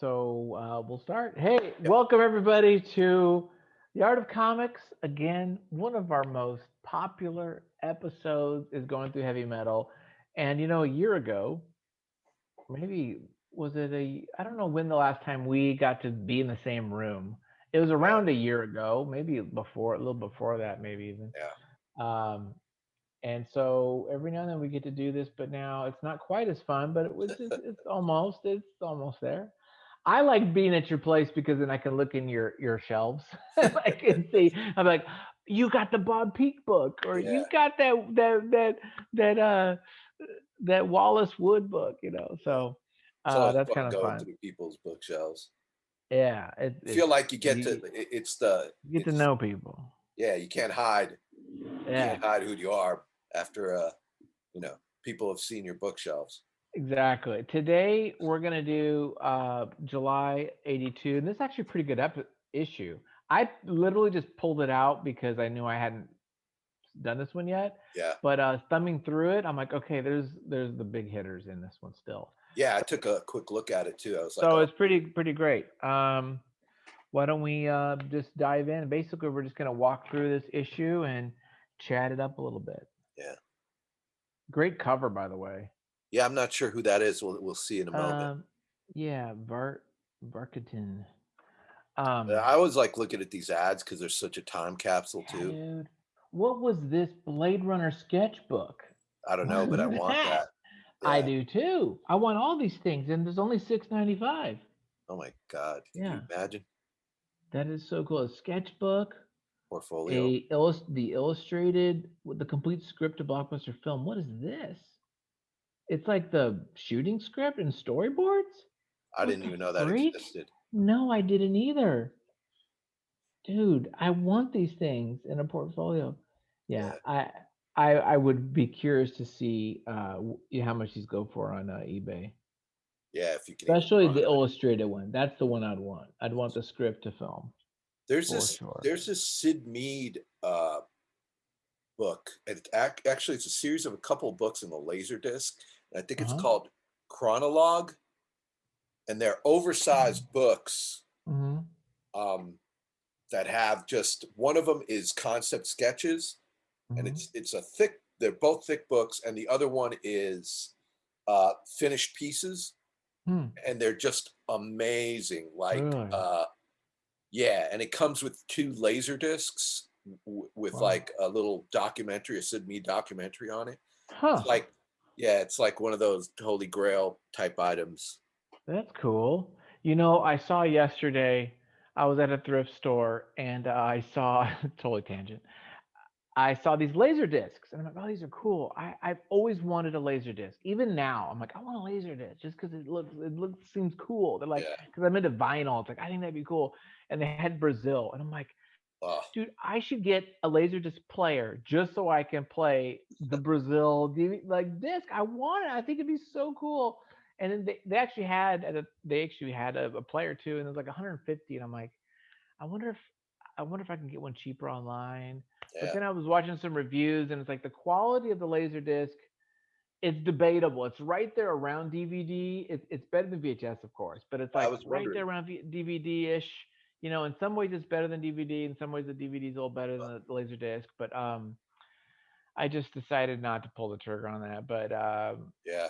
So we'll start. Hey, Yep. welcome everybody to the Art of Comics. Again, one of our most popular episodes is going through heavy metal. And a year ago, maybe was it I don't know when the last time we got to be in the same room. It was Yeah. around a year ago, maybe before, a little before that, maybe even. Yeah. Um, and so every now and then we get to do this, but now it's not quite as fun, but it's almost there. I like being at your place because then I can look in your shelves. I can see. I'm like, you got the Bob Peak book, or Yeah. you got that Wallace Wood book. Yeah. So It's always that's fun kind of going fun. through people's bookshelves. Yeah, I feel like you get to you get to it's know people. yeah, you can't Yeah, hide who you are after people have seen your bookshelves. exactly. Today we're gonna do July '82, and this is actually a pretty good issue. I literally just pulled it out because I knew I hadn't done this one yet. Yeah. But thumbing through it, I'm like, okay, there's the big hitters in this one still. Yeah, I took a quick look at it too. I was like, So "Oh, it's pretty great. Why don't we just dive in? Basically, we're just gonna walk through this issue and chat it up a little bit. yeah. Great cover, by the way. Yeah, I'm not sure who that is. We'll see in a moment. Um, yeah, Varkatin. I always like looking at these ads because they're such a time capsule Yeah, too. dude. What was this Blade Runner sketchbook? I don't know, What but I is want that? that. I Yeah. do too. I want all these things, and there's only 6.95. Oh my God. Can you Yeah, imagine? that is so cool. A sketchbook, Portfolio. the illustrated with the complete script of blockbuster film. What is this? It's like the shooting script and storyboards. I What didn't the even know that freak? existed. No, I didn't either. Dude, I want these things in a portfolio. Yeah, Yeah. I would be curious to see how much these go for on eBay, Yeah, if you can even especially the find them. illustrated one. That's the one I'd want. I'd want the script to film There's for this sure. there's this Sid Mead book. Actually, it's a series of a couple of books in the Laserdisc. And I think Uh it's huh. called Chronolog, and they're oversized books Mm-hmm. um, that have just one of them is concept sketches, and Mm-hmm. it's a thick. They're both thick books, and the other one is finished pieces, Hmm. and they're just amazing. Really? Yeah, and it comes with two laser discs with Wow. like a little documentary, a Sid Mead documentary on it. It's Huh. like, yeah, it's like one of those holy grail type items. That's cool. I saw yesterday. I was at a thrift store and I saw totally tangent. I saw these laser discs and I'm like, oh, these are cool. I've always wanted a laser disc. Even now, I'm like, I want a laser disc just because it looks seems cool. They're like, Yeah. because I'm into vinyl. It's like I think that'd be cool. And they had Brazil, and I'm like, Oh, dude, I should get a laser disc player just so I can play the Brazil like disc. I want it. I think it'd be so cool. And then they actually had a player too, and it was like 150. And I'm like, I wonder if I wonder if I can get one cheaper online. But yeah. then I was watching some reviews, and it's like the quality of the laser disc. It's debatable. It's right there around DVD. It's better than VHS, of course, but it's I like was right there wondering. around DVD ish. In some ways it's better than DVD. In some ways the DVD is a little better than the laser disc. But I just decided not to pull the trigger on that. But Yeah.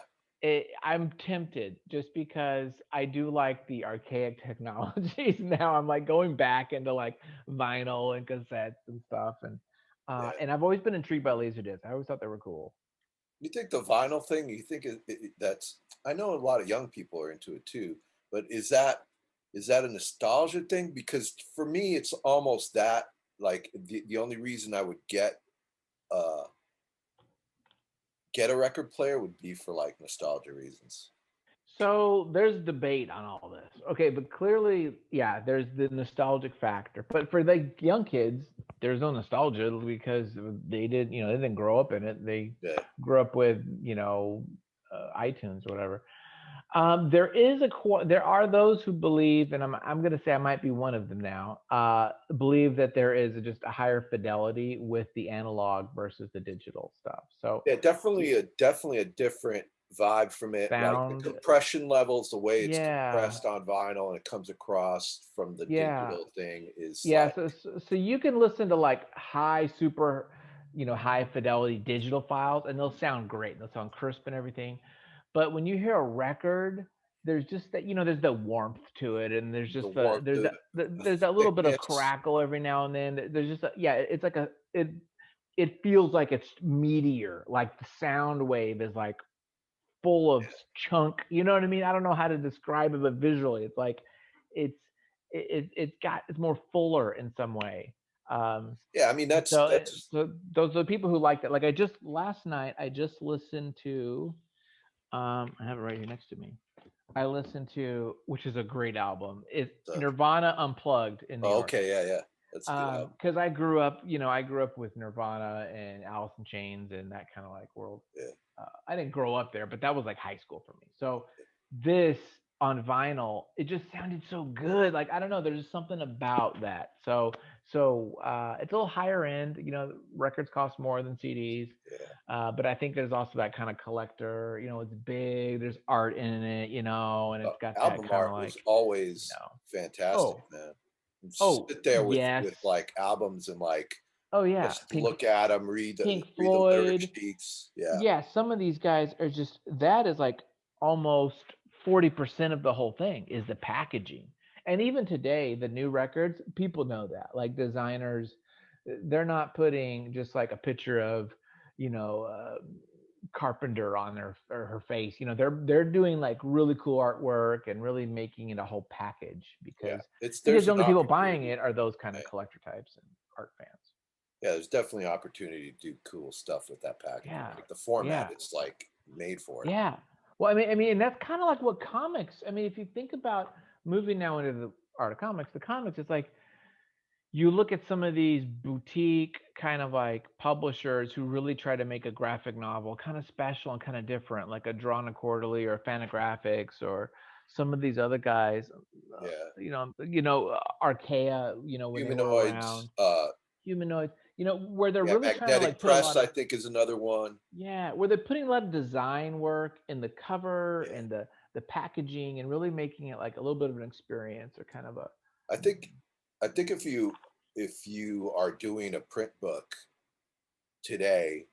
I'm tempted just because I do like the archaic technologies now. I'm like going back into like vinyl and cassettes and stuff, and Yeah. and I've always been intrigued by laser discs. I always thought they were cool. You think the vinyl thing? You think that's? I know a lot of young people are into it too, but is that a nostalgia thing? Because for me, it's almost that. Like the only reason I would uh, get a record player would be for like nostalgia reasons. So there's debate on all this. Okay, but clearly, yeah, there's the nostalgic factor. But for the young kids, there's no nostalgia because they didn't grow up in it. They Yeah. grew up with, iTunes or whatever. There are those who believe, and I'm going to say I might be one of them now. Believe that there is just a higher fidelity with the analog versus the digital stuff. So Yeah, definitely a different vibe from it, like the sound. compression levels, the way it's Yeah, compressed on vinyl and it comes across from the yeah. digital thing is Yeah, like, so you can listen to like high super, high fidelity digital files, and they'll sound great. They'll sound crisp and everything. But when you hear a record, there's just that, there's the warmth to it, and there's the just warmth, the there's that little bit of thickness. crackle every now and then. There's just yeah, it's like it feels like it's meteor, like the sound wave is like full of chunk. You know what I mean? I don't know how to describe it, but visually, it's like it's it's more fuller in some way. Um, Yeah, I mean that's so those are the people who like that. Like I just last night, I just listened to. I have it right here next to me. I listened to, which is a great album. It's the Nirvana Unplugged in New oh, York. okay, yeah, yeah, that's a good album. Because I grew up with Nirvana and Alice in Chains and that kind of like world. Yeah, I didn't grow up there, but that was like high school for me. So this on vinyl, it just sounded so good. Like I don't know, there's just something about that. So it's a little higher end. Records cost more than CDs, yeah. but I think there's also that kind of collector. It's big. There's art in it. And it's got that Album kind of art was like, you always know, fantastic, oh, man. You oh, sit there yes, with like albums and like oh yeah, just look at them, Pink read the lyric Floyd. sheets. Yeah, Yeah, some of these guys are just that is like almost 40% of the whole thing is the packaging. And even today, the new records, people know that. Like designers, they're not putting just like a picture of, you know, uh, Carpenter on their or her face. They're doing like really cool artwork and really making it a whole package yeah. because It's because there's the an only people buying opportunity. it are those kind Yeah, of collector types and art fans. yeah, there's definitely opportunity to do cool stuff with that packaging. Yeah. Like the format Yeah. is like made for it. Yeah. Well, I mean, and that's kind of like what comics. I mean, if you think about moving now into the art of comics, the comics, it's like you look at some of these boutique kind of like publishers who really try to make a graphic novel kind of special and kind of different, like a Drawn a Quarterly or Fantagraphics or some of these other guys. Yeah, Archaea. When they were humanoids. around, humanoids. Where they're Yeah, really trying to magnetic like put a press lot I of think is another one. yeah, where they're putting a lot of design work in the cover Yeah, and the packaging and really making it like a little bit of an experience or kind of a I think I think if you are doing a print book today,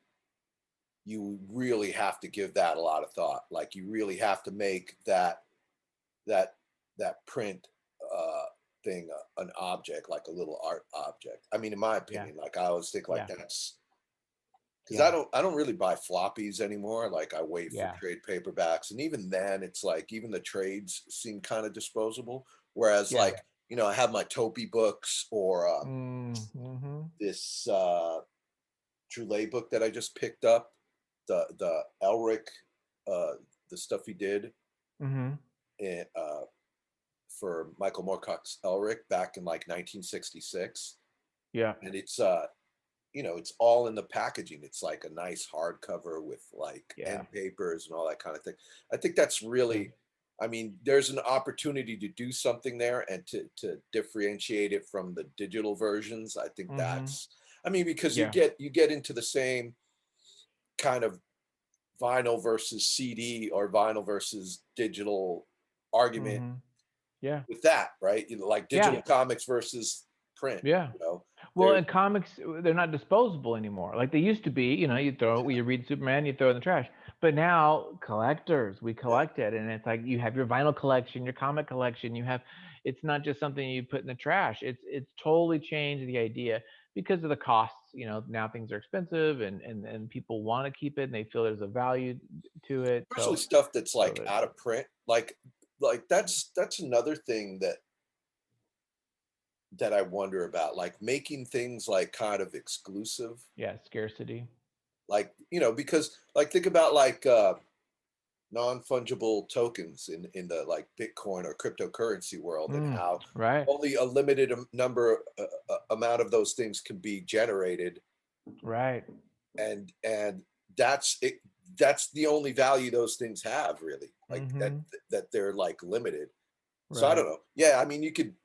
you really have to give that a lot of thought. Like you really have to make that that print uh, thing an object, like a little art object. I mean, in my yeah, opinion, like I always think like yeah, that's because yeah, I don't really buy floppies anymore. Like I wait for yeah, trade paperbacks, and even then, it's like even the trades seem kind of disposable. Whereas yeah. like I have my Topi books or Mm-hmm. this Droulet book that I just picked up, the Elric, uh, the stuff he did Mm-hmm. in, for Michael Moorcock's Elric back in like 1966, Yeah, and it's all in the packaging. It's like a nice hardcover with like yeah, end papers and all that kind of thing. I think that's yeah. really, I mean, there's an opportunity to do something there and to differentiate it from the digital versions. I think Mm-hmm. I mean, because Yeah. you get into the same kind of vinyl versus CD or vinyl versus digital argument Mm-hmm. Yeah. with that, right? Like Yeah. digital comics versus print. Yeah. You know, Well, there. in comics, they're not disposable anymore. Like they used to be. You read Superman, you throw it in the trash. But now, collectors, we Yeah, collect it, and it's like you have your vinyl collection, your comic collection. It's not just something you put in the trash. It's totally changed the idea because of the costs. Now things are expensive, and people want to keep it, and they feel there's a value to it. especially So, stuff that's so like there's out of print. Like that's another thing that I wonder about. Like making things like kind of exclusive. yeah, scarcity. Like because like think about like non-fungible tokens in the like Bitcoin or cryptocurrency world, and how Right, only a limited number amount of those things can be generated, right, and that's it. That's the only value those things have, really. Like mm-hmm, that they're like limited. So I don't right. know. Yeah, I mean, you could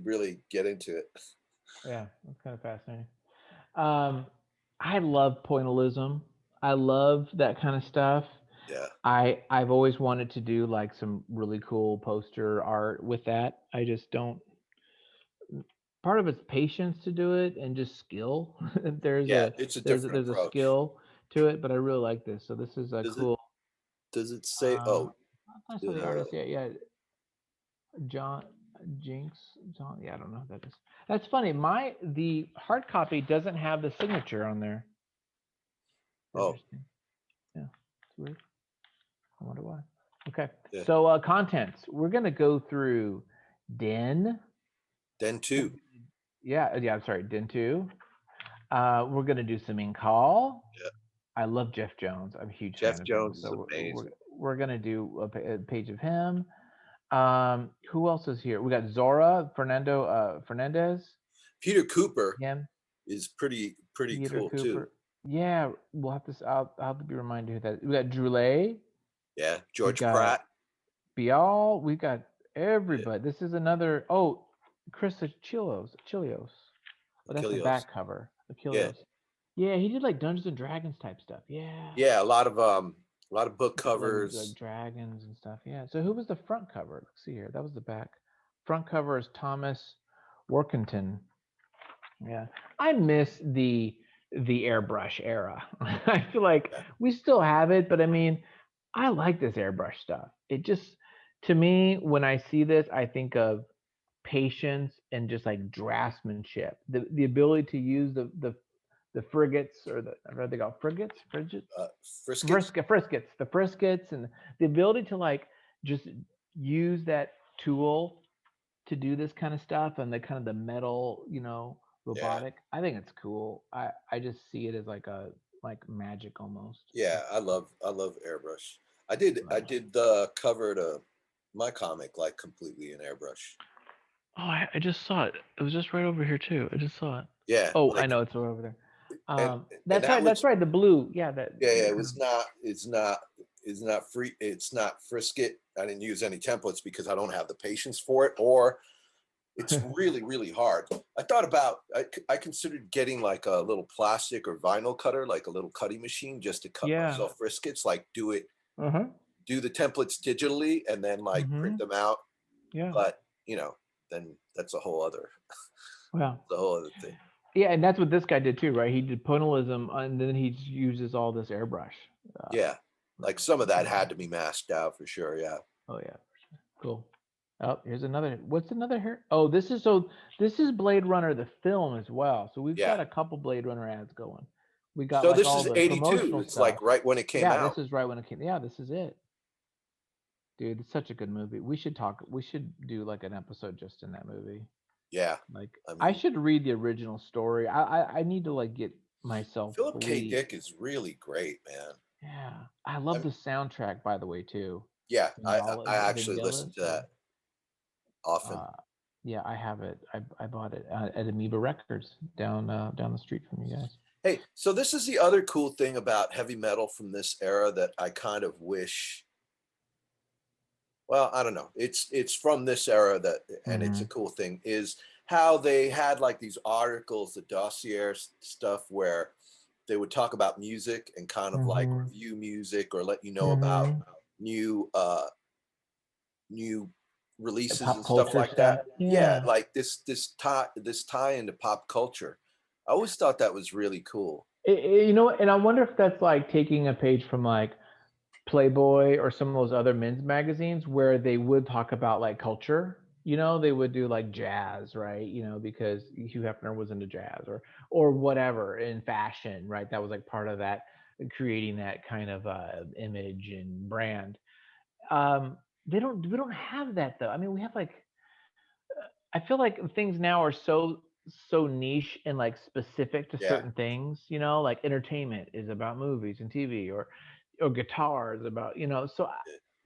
really get into it. Yeah, that's kind of fascinating. Um, I love pointillism. I love that kind of stuff. Yeah. I've always wanted to do like some really cool poster art with that. I just don't. Part of it's patience to do it and just skill. there's Yeah, a it's a there's a, different there's a approach. skill to it, but I really like this. So this is a Does it cool. does it say, Uh, oh, I saw the uh, artist. Yeah, yeah. John Jinx. John. Yeah, I don't know who that is. That's funny. The hard copy doesn't have the signature on there. oh, Interesting. Yeah, it's weird. I wonder why. Okay. yeah. So contents. We're gonna go through Den. Then two. Yeah, yeah. I'm sorry, Den two. We're gonna do some in call. Yeah. I love Jeff Jones. I'm a huge fan Jeff of him. Jones is So amazing. we're gonna do a page of him. Who else is here? We got Zora Fernandez. Peter Cooper Him. is pretty Peter cool too. Cooper. Yeah, we'll have to. I'll have to be reminded who that. We got Droulet. Yeah. We George got Pratt. Bial. We got Yeah. everybody. This is another. Oh, Chris Chilios. Oh, that's the Achilles. back cover. Yeah. Achilles. Yeah, he did like Dungeons and Dragons type stuff. Yeah. Yeah. A lot of book Like covers. dragons and stuff. Yeah. So who was the front cover? Let's see here. That was the back. Front cover is Thomas Workington. Yeah. I miss the airbrush era. I feel like Yeah. we still have it, but I mean, I like this airbrush stuff. It just to me, when I see this, I think of patience and just like draftsmanship. The ability to use the frigates or the what are they called? Frigates? Uh, Friskets. The friskets, and the ability to like just use that tool to do this kind of stuff and the kind of the metal, Yeah. robotic. I think it's cool. I just see it as like a like magic almost. Yeah. I love airbrush. I did the cover to my comic like completely in airbrush. Oh, I just saw it. It was just right over here too. I just saw it. Yeah. Oh, I Like know it's right over there. and and That's that right. That's was right. The blue. Yeah, that yeah, yeah, kind of. it's not free, it's not Frisket. I didn't use any templates because I don't have the patience for it, or it's really hard. I thought about I considered getting like a little plastic or vinyl cutter, like a little cutting machine, just to cut Yeah. myself Friskets, like Uh huh. do the templates digitally and then like print Mhm. them out. Yeah. But then that's a whole other Well. the whole other thing. Yeah, and that's what this guy did too, right? He did tonalism, and then he uses all this airbrush. Uh, Yeah. Like some of that had to be masked out for sure. Yeah. oh yeah, for sure. Cool. Oh, here's another. What's another here? Oh, this is Blade Runner the film as well. So we've Yeah. got a couple Blade Runner ads going. We got So like this all is the 82. promotional It's like stuff. right when it came Yeah, out. this is right when it came. Yeah, this is it, dude. It's such a good movie. We should talk. We should do like an episode just in that movie. Yeah. Like, I I mean, should read the original story. I need to like get myself Philip K. fully. Dick is really great, man. Yeah, I love I'm, the soundtrack by the way too. yeah, I actually listen Vangelis. to that often. Uh, yeah, I have it. I bought it at Amoeba Records down the street from you guys. Hey, so this is the other cool thing about heavy metal from this era that I kind of wish. Well, I don't know. It's from this era that, and it's a Mm-hmm. cool thing is how they had like these articles, the dossier stuff where they would talk about music and kind of like Mm-hmm. review music or let you know about Mm-hmm. new new The releases pop and stuff culture like stuff. that. Yeah, Yeah. like this tie into pop culture. I always thought that was really cool. And I wonder if that's like taking a page from like Playboy or some of those other men's magazines where they would talk about like culture. They would do like jazz, right? Because Hugh Hefner was into jazz or whatever in fashion, right? That was like part of that creating that kind of image and brand. We don't have that though. I mean, we have like I feel like things now are so niche and like specific to Yeah, certain things, like entertainment is about movies and TV or guitar is about,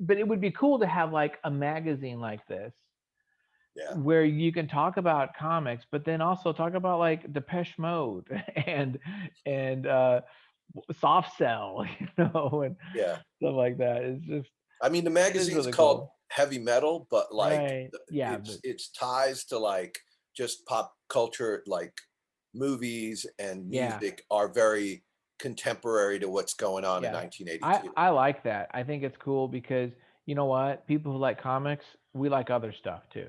but it would be cool to have like a magazine like this yeah, where you can talk about comics, but then also talk about like Depeche Mode and Soft Cell, and yeah. stuff like that. I mean, the It is magazine's really called cool. Heavy Metal, but like Right. Yeah, but its ties to like just pop culture, like movies and yeah. music, are very. contemporary to what's going on in Yeah. 1982. I like that. I think it's cool because you know what? People who like comics, we like other stuff too,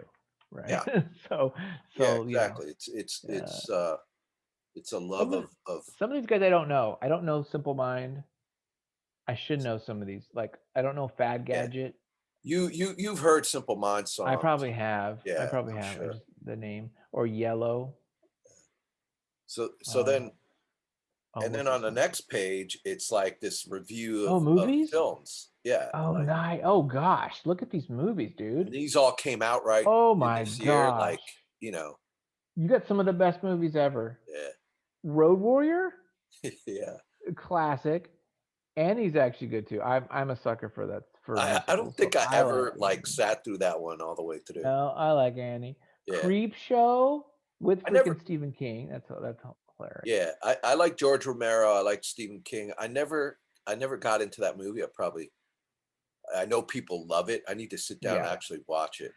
right? Yeah, so yeah, you know, exactly. uh, It's a love some of of some of these guys I don't know. I don't know Simple Mind. I should know some of these. Like I don't know Fad yeah. Gadget. You've heard Simple Minds I songs. probably have. I Yeah, probably I'm have. I sure. just the name or Yellow. So Uh, then, oh, and then what's on this the one? next page, it's like this review Oh, of movies. films. Yeah, Oh, like, nice. Oh gosh, look at these movies, and dude. these all came out right Oh in my this year. gosh, Like, you know, you got some of the best movies ever. yeah, Road Warrior, yeah. classic. Annie's actually good too. I'm a sucker for that for I don't musicals, so think I I like ever like Annie. sat through that one all the way through. No, I like Annie. Yeah, Creep Show with I never. freaking Stephen King. That's hilarious. Yeah, I like George Romero. I like Stephen King. I never got into that movie. I know people love it. I need to sit down and Yeah, actually watch it.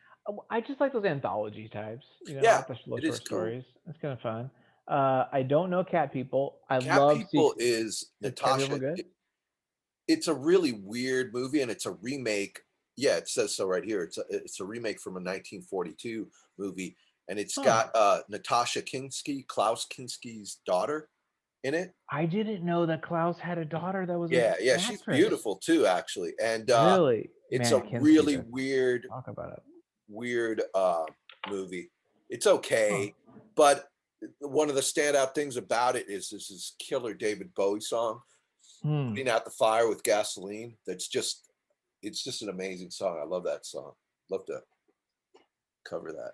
I just like those anthology types. You know, Yeah, like the little it is short cool. stories. It's kind of fun. I don't know Cat People. I Cat love People Secret. is Is Cat People Natasha. good? It's a really weird movie, and it's a remake. Yeah, it says so right here. It's a remake from a 1942 movie, and it's Huh. got Natasha Kinski, Klaus Kinski's daughter, in it. I didn't know that Klaus had a daughter that was Yeah, yeah, an she's actress. beautiful too, actually, and Really? it's Man, a Kinski, really though. Talk about it. weird movie. It's Huh. okay, but one of the standout things about it is this killer David Bowie song, Hmm. "Putting Out the Fire with Gasoline." It's just an amazing song. I love that song. Love to cover that.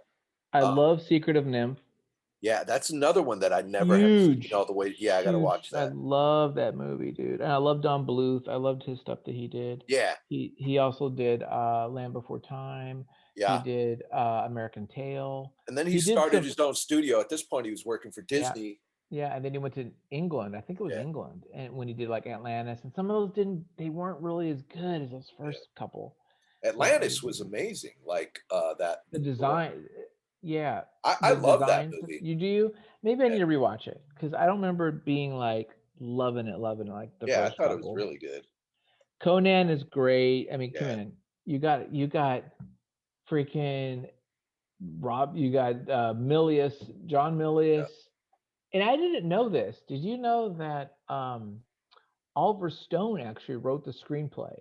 I Uh, love Secret of Nymph. yeah, that's another one that I never have seen Huge. all the way. Yeah, I got to Huge. watch I that. love that movie, dude. And I love Don Bluth. I loved his stuff that he did. Yeah, He also did Land Before Time. He yeah. did American Tail. And then he He did started some his own studio. At this point, he was working for yeah, Disney. yeah, and then he went to England. I think it was Yeah, England, and when he did like Atlantis, and some of those didn't they weren't really as good as those yeah. first couple that he Atlantis was did. amazing. Like that. The The one design, yeah, I the love that designs. movie. You do? Maybe I Yeah, need to rewatch it because I don't remember being like loving it like the yeah. I first thought it was couple. really good. Conan is great. I mean, come Yeah, in. You got freaking Rob. You got Milius, John yeah. Milius, and I didn't know this. Did you know that Oliver Stone actually wrote the screenplay?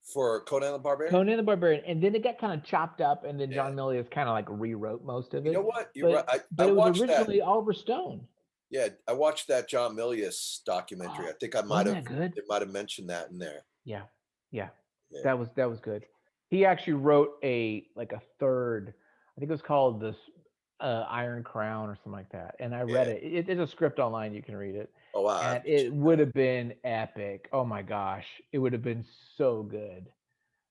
For Conan the Barbarian. Conan the Barbarian, and then it got kind of chopped up, and then Yeah. John Milius kind of like rewrote most of You know it. what? You're right. But I it was watched that. originally Oliver Stone. Yeah, I watched that John Milius documentary. Oh, I think I wasn't that good? might have mentioned that in there. Yeah, yeah, Yeah, that was good. He actually wrote a third. I think it was called this Iron Crown or something like that. And I read yeah. it. It's a script online. You can read it, Oh wow, I have and to it check would that out. have been epic. Oh my gosh, it would have been so good.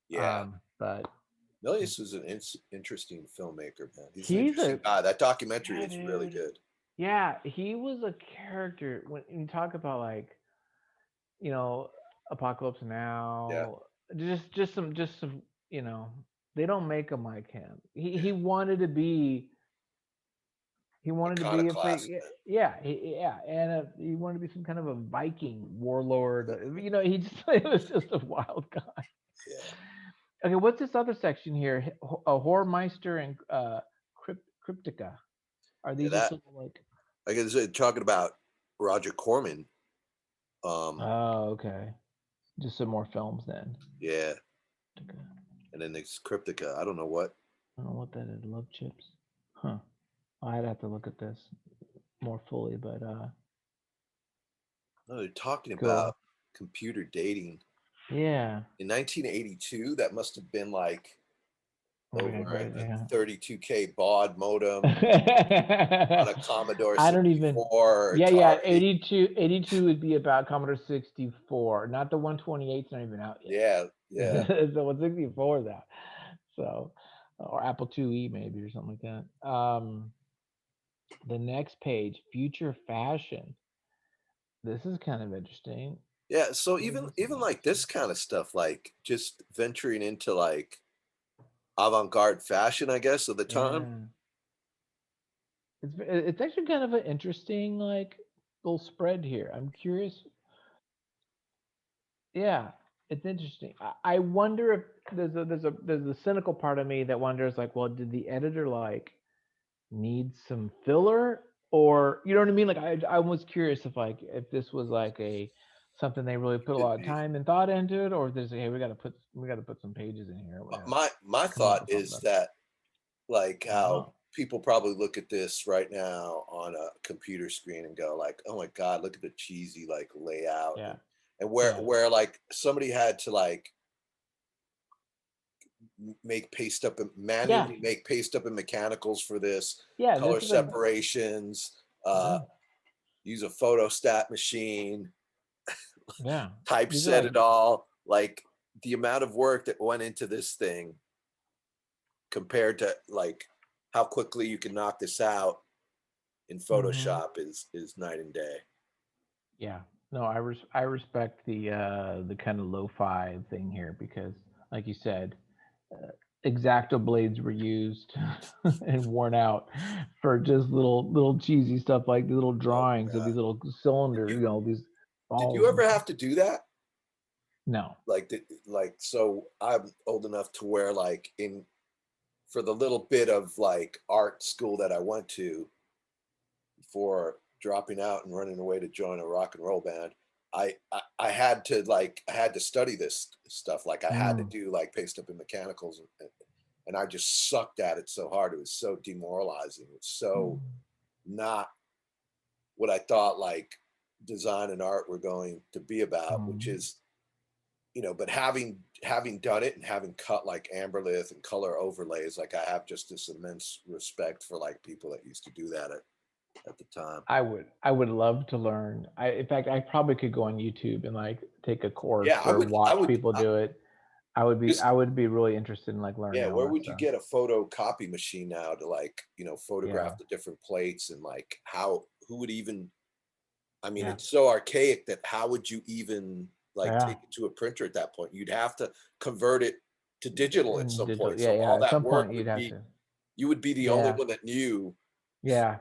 Yeah, But Milius is an interesting filmmaker, man. He's an he's interesting a guy. That documentary yeah, is really dude. good. Yeah, he was a character when you talk about like you know, Apocalypse Yeah, Now, just some, you know, they don't make them like him. yeah. He wanted to be a Iconoclast, man. yeah, yeah, and he wanted to be some kind of a Viking warlord. You know, he just it was just a wild guy. Yeah, Okay, what's this other section here? A Hormeister and Cryptica. Are yeah. these just That little like? I guess talking about Roger Corman. Oh, okay. Just some more films then. Yeah, Okay. and then there's Cryptica. I don't know what. I don't know what that is. Love chips. Huh. I'd have to look at this more fully, but No, they're talking about cool. computer dating Yeah. in 1982. That must have been like Okay, over great. a Yeah. 32K baud modem on a Commodore I don't even. 64 or Yeah, yeah. Atari. 82 would be about Commodore 64. Not the 128's not even out yet. Yeah, yeah, So 164 is out. So, or Apple IIe maybe or something like that. The next page, future fashion. This is kind of interesting. yeah. So What is this even about? like this kind of stuff, like just venturing into like avant-garde fashion, I guess, of the time. Yeah. It's actually kind of an interesting like. little spread here. I'm curious. Yeah, it's interesting. I wonder if there's a cynical part of me that wonders like, well, did the editor like need some filler, or you know what I mean? Like I was curious if this was like a something they really put a Could lot of be. time and thought into it, or if there's hey we got to put some pages in here. We got to My come up thought with something is better. that, like, I don't how know. people probably look at this right now on a computer screen and go like, oh my god, look at the cheesy like layout, Yeah, and yeah, where like somebody had to like make paste up and yeah, manually make paste up and mechanicals for this, yeah. color This is a separations, yeah, use a photostat machine, yeah. These are typeset like it all. Like the amount of work that went into this thing compared to like how quickly you can knock this out in hmm Photoshop is night and day. yeah. No, I respect the kind of lo-fi thing here because, like you said, Exacto blades were used and worn out for just little cheesy stuff like the little Oh drawings of god. these little Did cylinders, you these did you balls and ever stuff. have to do that? No. Like so I'm old enough to where like in for the little bit of like art school that I went to before dropping out and running away to join a rock and roll band, I had to like I had to study this stuff. Like I had to Mm. do like paste up and mechanicals, and I just sucked at it so hard. It was so demoralizing. It's so not what I thought like design and art were going to be about, which Mm. is, but having done it and having cut like amberlith and color overlays, like I have just this immense respect for like people that used to do that at the time. I would love to learn. In fact I probably could go on YouTube and like take a course Yeah, or I watch would people do it. I would be just I would be really interested in like learning yeah. all Where that would you stuff. get a photocopy machine now to like Yeah. photograph the different plates and like how who would even? I mean, Yeah. it's so archaic that how would you even like Yeah. take it to a printer at that point? You'd have to convert it to digital at And some digital. point. Yeah, So yeah. all At that some work point you'd would have be to. you would be the only Yeah. one that knew. Yeah.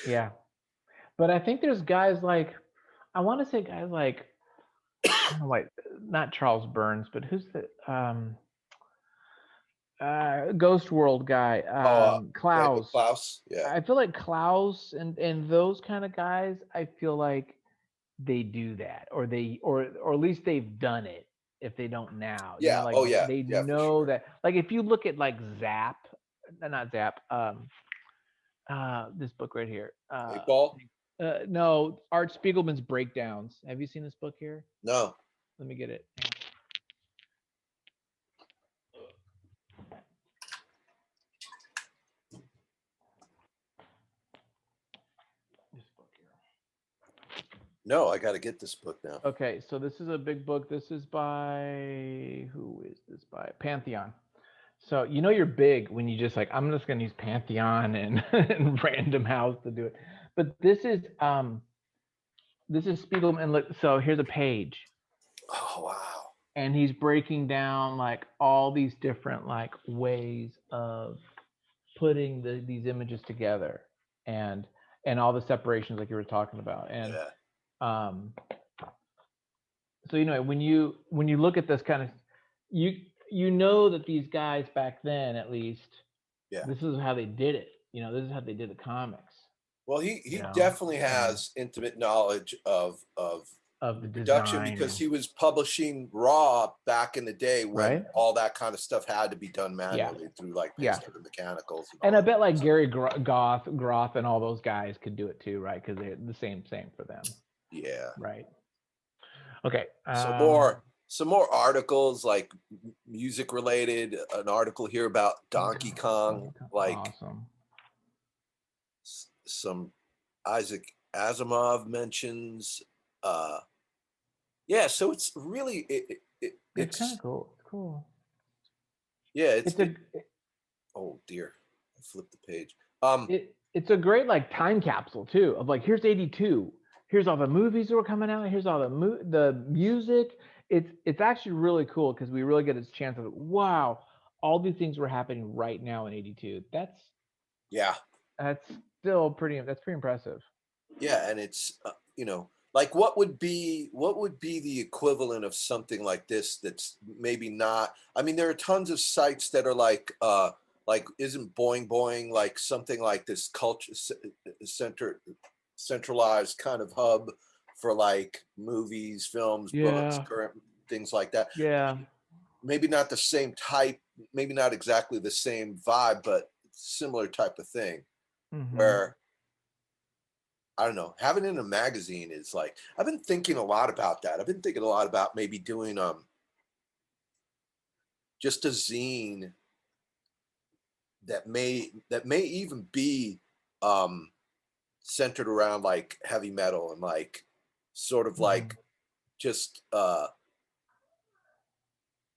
Yeah. But I think there's guys like I want to say guys like I don't know why not Charles Burns, but who's the Ghost World guy Oh, David Klaus. Klaus. Yeah, I feel like Klaus and those kind of guys. I feel like they do that, or at least they've done it. If they don't now, yeah. like Oh, yeah, they yeah, for know sure. that. Like if you look at like Zap, not Zap, this book right here. Eight ball. No, Art Spiegelman's Breakdowns. Have you seen this book here? No. Let me get it. This book here. No, I got to get this book now. Okay, so this is a big book. This is by who is this by? Pantheon. So you're big when you just like I'm just gonna use Pantheon and, and Random House to do it. But this is Spiegelman. And look, so here's a page, Oh, wow. and he's breaking down like all these different like ways of putting these images together, and and all the separations like you were talking about. And Yeah, um, so when you look at this kind of you you know that these guys back then at least yeah. this is how they did it. This is how they did the comics. Well, You he know, definitely and has intimate knowledge of the the production design because and he was publishing Raw back in the day when right. all that kind of stuff had to be done Yeah, manually through like yeah. paste up and mechanicals and And all I that bet kind of like stuff. Gary Groth and all those guys could do it too, right? Because they're the same for them, Yeah. right? Okay. Some more articles like music related. An article here about Donkey Kong, like Awesome. some Isaac Asimov mentions. Uh, yeah, so it's really It's kind of cool. It's cool. yeah It's a oh dear, I flipped the page. it's a great like time capsule too of like here's 82. Here's all the movies that were coming out. Here's all the music. It's actually really cool because we really get a chance of wow, all these things were happening right now in 82. Yeah, That's still pretty. That's pretty impressive. yeah, and it's you know, like what would be the equivalent of something like this that's maybe not, I mean, there are tons of sites that are like isn't Boing Boing like something like this culture center centralized kind of hub for like movies, films, books, Yeah. current things like that. Yeah. Maybe not the same type, maybe not exactly the same vibe, but similar type of thing Mm-hmm. where I don't know, having it in a magazine is like, I've been thinking a lot about that. I've been thinking a lot about maybe doing just a zine that may even be um centered around like heavy metal and like sort of Mm-hmm. like just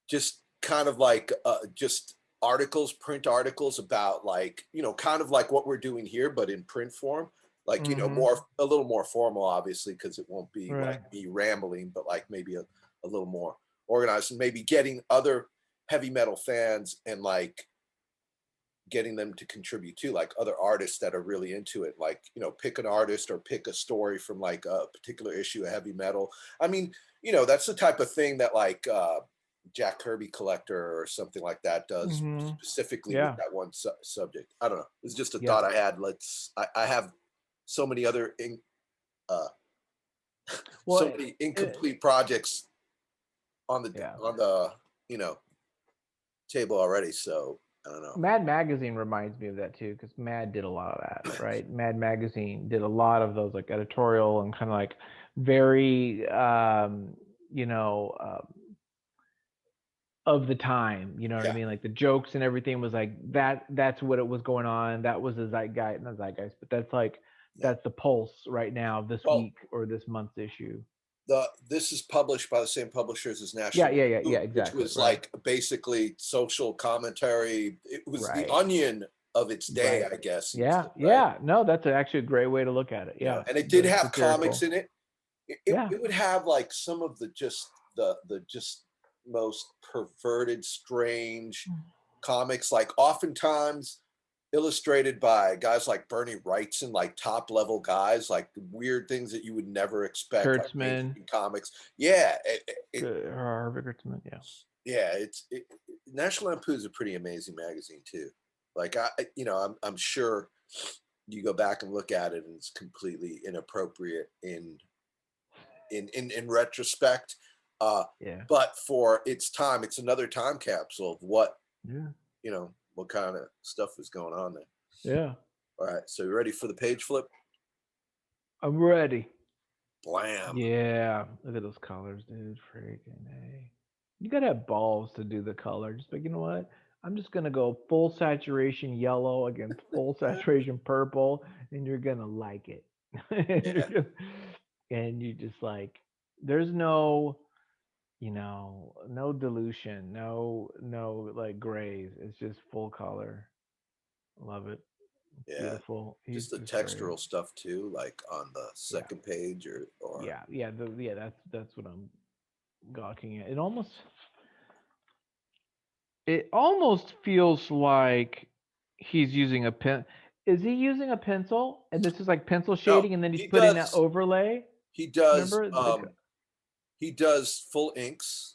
just kind of like just articles, print articles about like, kind of like what we're doing here, but in print form. Like, Mm-hmm. more a little more formal, obviously, because it won't be Right. like me rambling, but like maybe a little more organized and maybe getting other heavy metal fans and like getting them to contribute to like other artists that are really into it, like, pick an artist or pick a story from like a particular issue of heavy metal. I mean, that's the type of thing that like Jack Kirby Collector or something like that does Mm-hmm. specifically with Yeah. that one subject. I don't know, it's just a Yep. thought I had. I have so many other uh so Well, many it, incomplete projects on the yeah. on the you know table already, so I don't know. Mad Magazine reminds me of that too, because Mad did a lot of that, right? Mad Magazine did a lot of those like editorial and kind of like very, you know, of the time. You know what I Yeah, mean? Like the jokes and everything was like that. That's what it was going on. That was the zeitgeist, not zeitgeist, but that's like yeah. that's the pulse right now, this Well, week or this month's issue. this is published by the same publishers as Yeah, National yeah, yeah, yeah. Lampoon, which Exactly. was Right. like basically social commentary. It was the Right. Onion of its day, Right. I guess you'd say, Yeah. right? Yeah. No, that's actually a great way to look at it. Yeah. And it did Very have comics satirical. in it. It, it, Yeah. it would have like some of the just most perverted, strange comics, like oftentimes illustrated by guys like Bernie Wrightson, like top level guys, like weird things that you would never expect, like Kurtzman. mainstream comics. Yeah, Harvey Kurtzman. Yeah. yeah, National Lampoon is a pretty amazing magazine too. Like I'm sure you go back and look at it and it's completely inappropriate in retrospect. Uh, Yeah. but for its time, it's another time capsule of Yeah. what kind of stuff is going on there. Yeah. All right, so you ready for the page flip? I'm ready. Blam. Yeah. Look at those colors, dude. Freaking A. You gotta have balls to do the color. Just like, you know what? I'm just gonna go full saturation yellow against full saturation purple, and you're gonna like it. and Yeah, you just like, there's no, no dilution, no like grays. It's just full color. Love it. It's yeah. beautiful. He's Just the just great. textural stuff too, like on the Yeah. second page or Yeah. Yeah. That's what I'm gawking at. It almost feels like he's using a pen. Is he using a pencil? And this is like pencil no. shading, and then he's He putting that does. overlay. He does. Remember? He does full inks.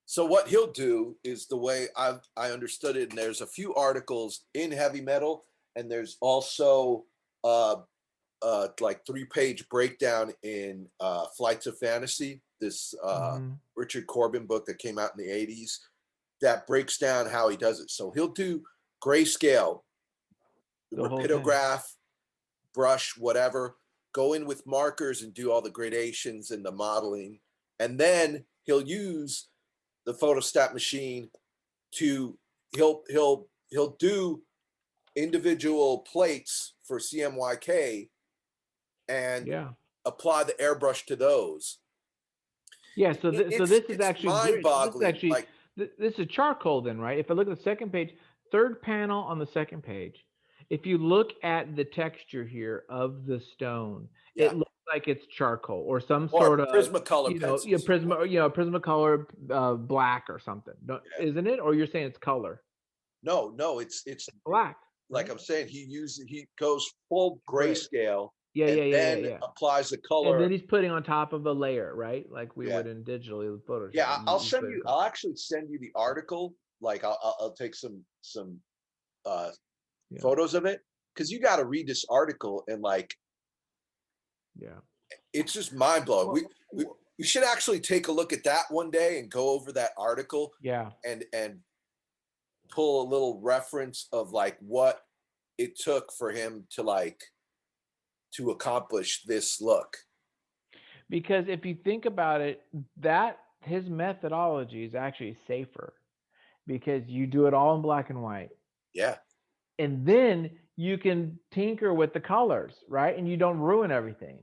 So what he'll do is the way I understood it, and there's a few articles in heavy metal, and there's also like 3-page breakdown in Flights of Fantasy, this Mm-hmm. Richard Corbin book that came out in the 80s that breaks down how he does it. So he'll do grayscale, The whole thing. rapidograph, brush, whatever, go in with markers and do all the gradations and the modeling. And then he'll use the photostat machine to he'll do individual plates for CMYK and Yeah. apply the airbrush to those. Yeah. So so It's this is it's actually great. So this is mind-boggling. actually Like, this is charcoal then, right? If I look at the second page, third panel on the second page, if you look at the texture here of the stone, yeah, it looks like it's charcoal or some or sort of, Prismacolor pencils. Prismacolor black or something, Yeah. isn't it? Or you're saying it's color? No, it's Black, like right? I'm saying, he goes full Gray. grayscale. Yeah, and yeah, yeah, yeah, then yeah. applies the And color. then he's putting on top of the layer, right? Like we Yeah. would in digitally with Photoshop. Yeah, You put a I'll actually send you the article. Like I'll take some uh yeah, photos of it, because you got to read this article, and like yeah. it's just mind blowing. Well, We should actually take a look at that one day and go over that article, yeah. and pull a little reference of like what it took for him to like to accomplish this look. Because if you think about it, that his methodology is actually safer because you do it all in black and white. Yeah, And then you can tinker with the colors, right? And you don't ruin everything.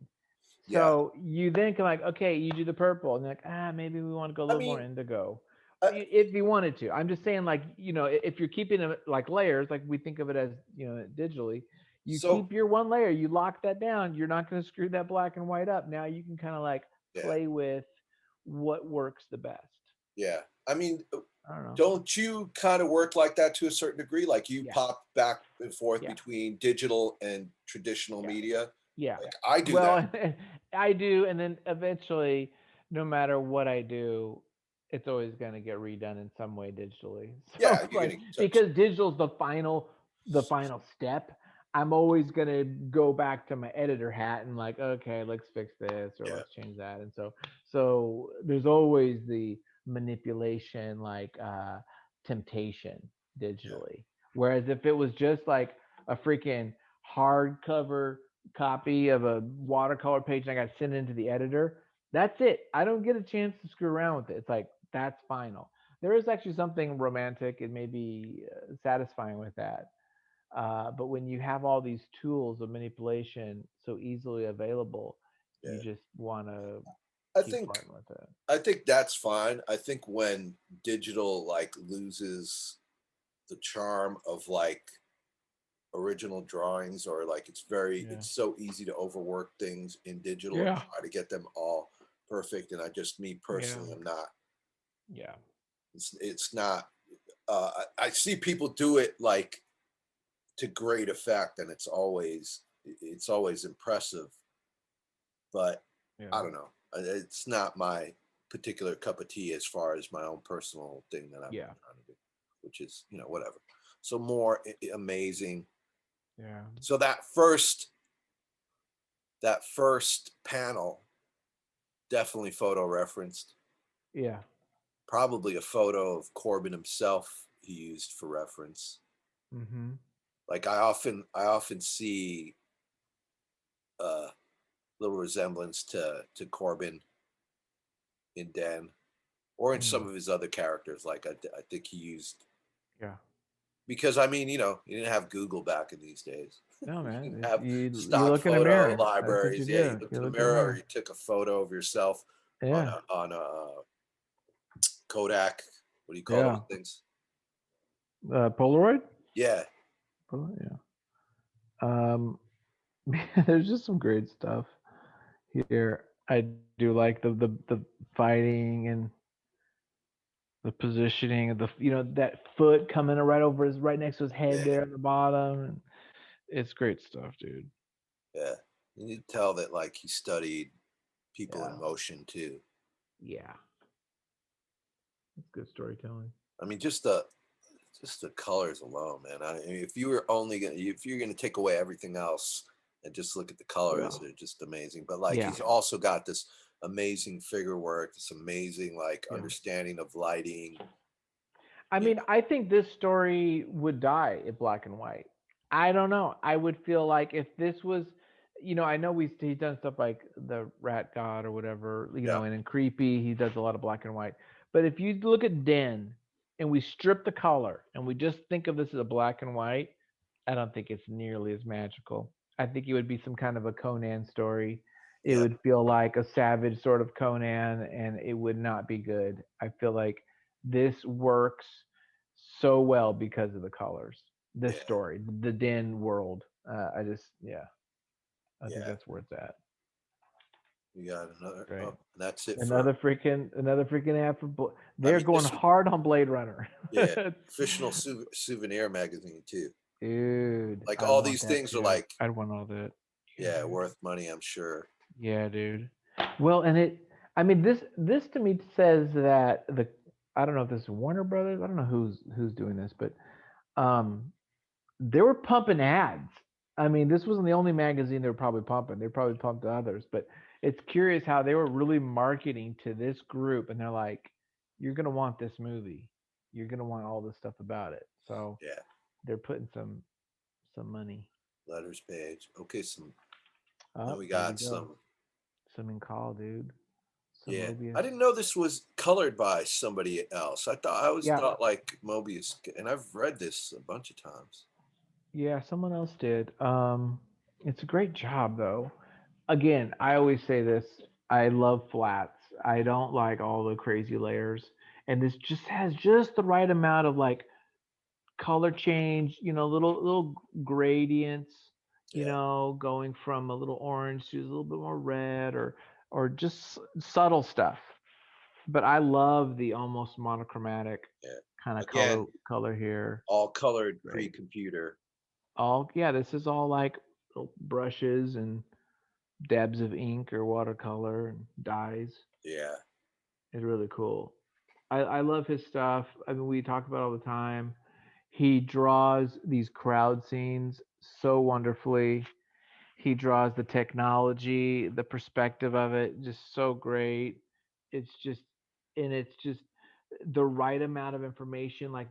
yeah. So you then can like, okay, you do the purple, and you're like, maybe we want to go a I little more mean, indigo, uh, if you wanted to. I'm just saying, like, if you're keeping it like layers, like we think of it as, digitally, you so keep your one layer, you lock that down. You're not going to screw that black and white up. Now you can kind of like yeah, play with what works the best. yeah. I mean, I don't know. don't you kind of work like that to a certain degree? Like you Yeah, pop back and forth yeah, between digital and traditional yeah. media? Yeah. Like I do that. Well, I do, and then eventually, no matter what I do, it's always going to get redone in some way digitally. Yeah, So you're like, gonna touch. because digital's the final step, I'm always going to go back to my editor hat and like, okay, let's fix this or Yeah, let's change that. And so there's always the manipulation, like temptation yeah, digitally. Whereas if it was just like a freaking hardcover copy of a watercolor page and I got to send it into the editor, that's it. I don't get a chance to screw around with it. It's like that's final. There is actually something romantic and maybe satisfying with that. But when you have all these tools of manipulation so easily available, you yeah. just want to I keep think flirting with it. I think that's fine. I think when digital like loses the charm of like original drawings, or like Yeah. it's so easy to overwork things in digital and Yeah. try to get them all perfect, and I just, me Yeah. personally, I'm not. Yeah. It's not. I see people do it like to great effect, and it's always impressive, but I Yeah. don't know. It's not my particular cup of tea as far as my own personal thing that I'm Yeah. trying to do, which is, whatever. So more amazing. Yeah. So that first panel, definitely photo referenced. Yeah. Probably a photo of Corbin himself he used for reference. Mm-hmm. Like I often see a little resemblance to Corbin in Den, or in some Mm. of his other characters. Like I think he used, Yeah. because I mean, you didn't have Google back in these days. No, You man. didn't It's, have you stock look in the photo mirror. That's what you libraries. Yeah, you do. looked You in the look in the mirror, or mirror. you took a photo of yourself on Yeah. a Kodak. What do you call those Yeah. things? Polaroid? Yeah, Polaroid, yeah. There's just some great stuff here. I do like the fighting and the positioning of that foot coming right over right next to his head yeah, there at the bottom. And it's great stuff, dude. yeah. You need to tell that like he studied people Yeah. in motion too. Yeah. It's good storytelling. I mean, just the colors alone, man. I mean, if you're gonna take away everything else and just look at the colors, Yeah. they're just amazing. But like, Yeah. he's also got this amazing figure work, this amazing like Yeah. understanding of lighting. I You mean, know, I think this story would die in black and white. I don't know. I would feel like if this was, I know he's done stuff like the Rat God or whatever, yeah, and in Creepy he does a lot of black and white. But if you look at Den and we strip the color and we just think of this as a black and white, I don't think it's nearly as magical. I think it would be some kind of a Conan story. It yeah, would feel like a savage sort of Conan, and it would not be good. I feel like this works so well because of the colors. This yeah, story, the Den world. Yeah, I think yeah. that's where it's at. You got another. Great. Oh, and that's it for. Another freaking ad for. I They're mean, going this hard on Blade Runner. yeah, fictional souvenir magazine too. Dude, Like I all want these that things are too. like I'd want all that. Yeah, Yeah, dude. worth money, I'm sure. Yeah, dude. Well, and I mean, this to me says that I don't know if this is Warner Brothers. I don't know who's doing this, but um, they were pumping ads. I mean, this wasn't the only magazine they were probably pumping. They probably pumped others, but it's curious how they were really marketing to this group, and they're like, "You're gonna want this movie. You're gonna want all this stuff about it." So Yeah, they're putting some money. letters page. Okay, then Oh, we there we got go. some. Some in call, dude. Some Yeah, Mobius. I didn't know this was colored by somebody else. I always Yeah, thought like Mobius, and I've read this a bunch of times. yeah, someone else did. It's a great job though. Again, I always say this. I love flats. I don't like all the crazy layers, and this just has just the right amount of like color change. Little gradients. Yeah, Going from a little orange to a little bit more red, or just subtle stuff. But I love the almost monochromatic yeah. kind of color Again, color here. all colored Great. pre-computer. All yeah, this is all like little brushes and dabs of ink or watercolor and dyes. Yeah, It's really cool. I love his stuff. I mean, we talk about it all the time. He draws these crowd scenes so wonderfully. He draws the technology, the perspective of it, just so great. It's just, and it's just the right amount of information, like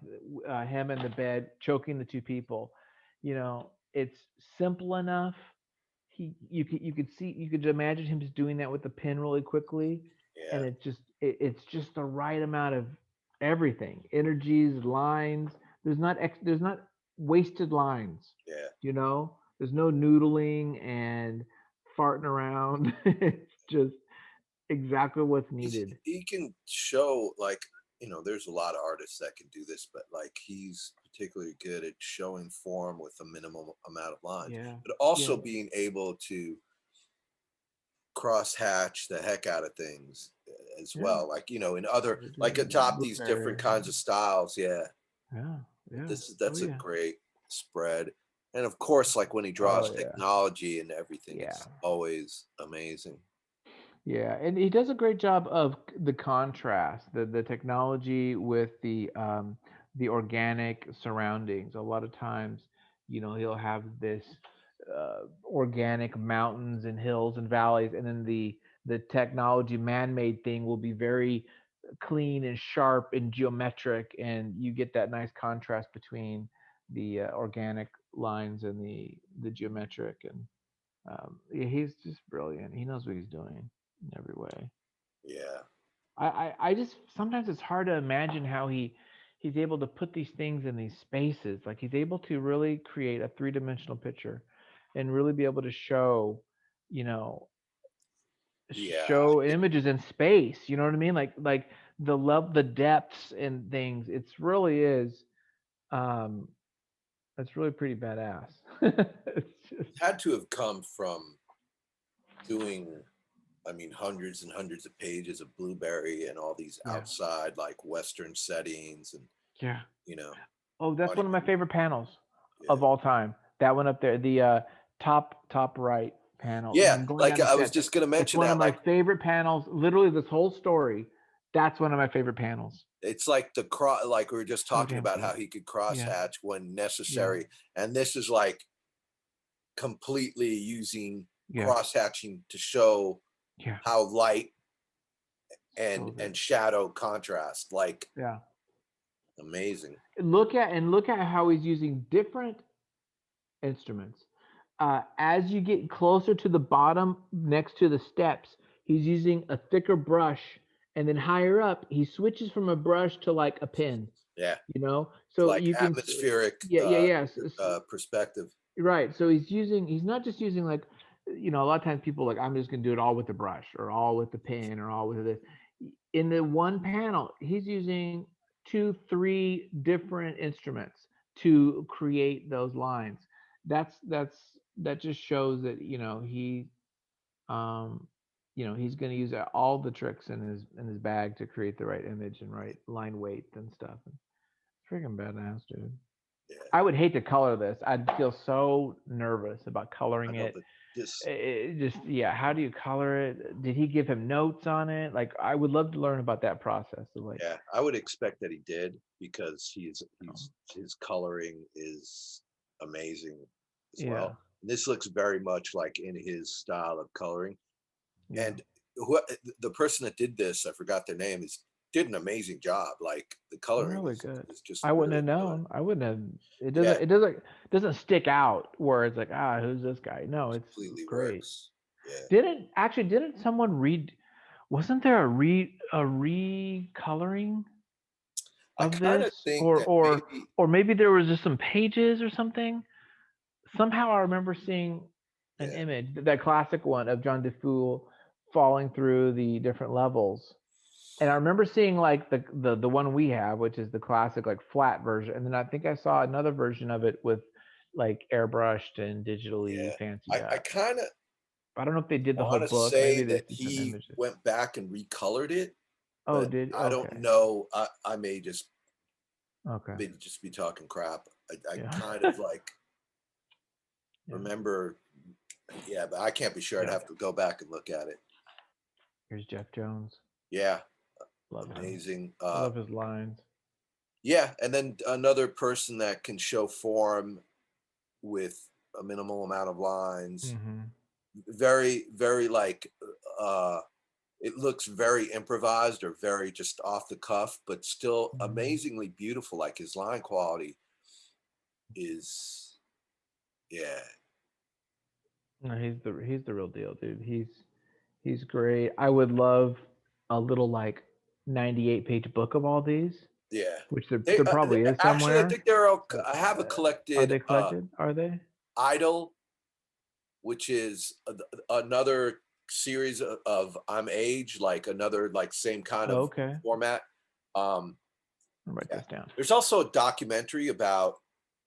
him in the bed choking the two people. It's simple enough. You could imagine him just doing that with the pen really quickly, and yeah, it's just the right amount of everything, energies, lines. There's not wasted lines. yeah. There's no noodling and farting around. It's just exactly what's needed. He can show like, there's a lot of artists that can do this, but like he's particularly good at showing form with a minimum amount of lines, Yeah, but also yeah. being able to cross hatch the heck out of things as Yeah. well. Like, in other, They like do atop book these different barrier. kinds of styles. Yeah. Yeah, yeah. Oh That's a yeah. great spread. And of course, like when he Oh draws yeah. technology and everything, Yeah. it's always amazing. Yeah, and he does a great job of the contrast, the technology with the organic surroundings. A lot of times, he'll have this organic mountains and hills and valleys, and then the technology man-made thing will be very clean and sharp and geometric, and you get that nice contrast between the organic lines and the geometric. And yeah, he's just brilliant. He knows what he's doing in every way. Yeah. I just sometimes it's hard to imagine how he's able to put these things in these spaces. Like he's able to really create a three-dimensional picture and really be able to you know, Yeah. show images in space. You know what I mean? Like the depths and things. It's really is. Um, it's really pretty badass. It's just Had to have come from doing, I mean, hundreds and hundreds of pages of Blueberry and all these yeah, outside, like Western settings and, yeah. you know, Oh, that's one of my Hollywood. favorite panels Yeah. of all time. That one up there, the top right panel, and Yeah. then going Like down the I was steps. just going to It's mention one of that. my Like, favorite panels. Literally, this whole story. That's one of my favorite panels. it's like like we were just So talking damn about good. how he could Yeah, crosshatch when yeah, necessary. And this is like completely using yeah, crosshatching to show yeah. how light So and good. shadow contrast. Like, Yeah. amazing. Look at how he's using different instruments. As you get closer to the bottom next to the steps, he's using a thicker brush, and then higher up, he switches from a brush to like a pen. Yeah. So Like you can, atmospheric yeah, yeah, yes, perspective. right. So he's not just using like, a lot of times people like, I'm just gonna do it all with the brush or all with the pen or all with this. In the one panel, he's using two, three different instruments to create those lines. That just shows that um he's going to use all the tricks in his bag to create the right image and right line weight and stuff. And freaking badass, dude. Yeah. I would hate to color this. I'd feel so nervous about I coloring know, it. but Just Just yeah, how do you color it? Did he give him notes on it? Like, I would love to learn about that process of like, yeah, I would expect that he did because um, his coloring is amazing as yeah, well. And this looks very much like in his style of coloring. yeah, And who the person that did this, I forgot their name, is did an amazing job. Like the coloring really good. is just I wouldn't really have good. known. I wouldn't have. Yeah, It doesn't stick out where it's like, ah, who's this guy? No, it's completely great. works. Yeah, Didn't someone read? Wasn't there a recoloring I of kind of this, think or that or maybe, or maybe there was just some pages or something? Somehow I remember seeing an yeah, image, that classic one of John DeFoe falling through the different levels. And I remember seeing like the one we have, which is the classic like flat version, and then I think I saw another version of it with like airbrushed and digitally yeah. fancied I up. kind of I don't know if they did the whole want to book. Maybe say they that did some he images. went back and recolored it, Oh, but did I don't okay, know. I okay, may just be talking crap. I yeah, kind of like yeah, remember, yeah, but I can't be sure. I'd yeah. have to go back and look at it. Here's Jeff Jones. Yeah, Love him. amazing. I love his lines. Yeah, and then another person that can show form with a minimal amount of lines. Hmm. Very, very like uh it looks very improvised or very just off the cuff, but still Hmm. amazingly beautiful. Like his line quality is, yeah, No, he's the real deal, dude. He's great. I would love a little like 98-page book of all these, yeah. which there, They there probably is actually, I somewhere. think they're all. But I have a are collected they collected? Are they? Idol, which is another series of I'm Age, like another like same kind Oh, of okay. format. Um, I'll write yeah, this down. there's also a documentary about,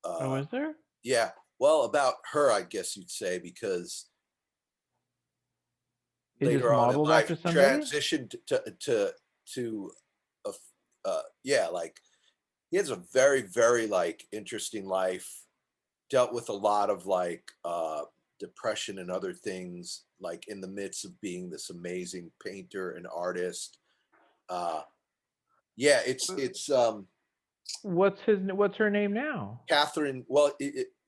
Oh, uh, is there? yeah, well, about her, I guess you'd say, because Is this later on in modeled life after somebody? transitioned to a, yeah, like he has a very, very like interesting life, dealt with a lot of like depression and other things, like in the midst of being this amazing painter and artist. uh yeah, it's What's her name now? Catherine. Well,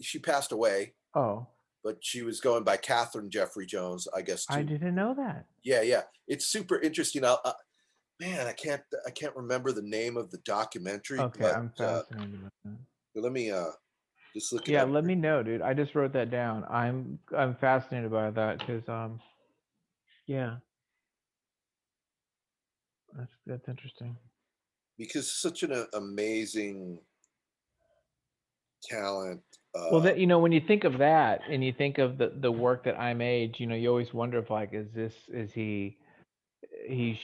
she passed away, Oh, but she was going by Catherine Jeffrey Jones, I guess, I too. didn't know that. Yeah, yeah, it's super interesting. Man, I can't remember the name of the documentary, Okay, but I'm fascinated by that. let me just look it Yeah, up let here. me know, dude. I just wrote that down. I'm fascinated by that because yeah, that's interesting. Because such an amazing talent. Well, that when you think of that and you think of the work that I made, you always wonder if like is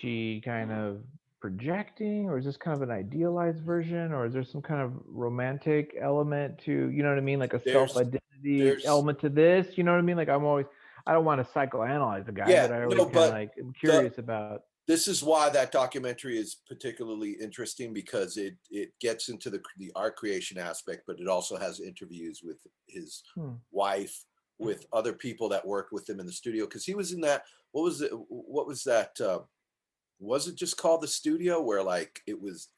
she kind of projecting, or is this kind of an idealized version, or is there some kind of romantic element to, you know what I mean, like a self there's identity there's element to this, you know what I mean? Like I don't want to psychoanalyze the guy, yeah, but I no, always kind of but like am the curious about. this is why that documentary is particularly interesting, because it gets into the art creation aspect, but it also has interviews with his Hmm, wife, with other people that worked with him in the studio, because he was in that. What was that? Was it just called The Studio, where like it was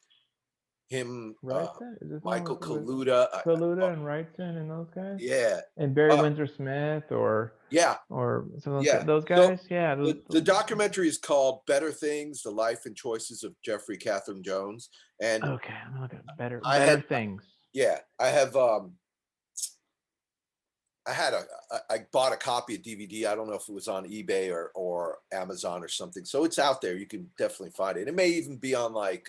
him, Wrightson, is this one Michael with Kaluta? Kaluta and Wrightson and those guys, Yeah, and Barry uh, Windsor Smith, or yeah, some of those yeah. guys, those So guys, yeah, the documentary is called "Better Things: The Life and Choices of Jeffrey Catherine Jones," and okay, I'm looking at I better had, things. yeah, I had I bought a copy of DVD. I don't know if it was on eBay or Amazon or something. So it's out there. You can definitely find it. It may even be on like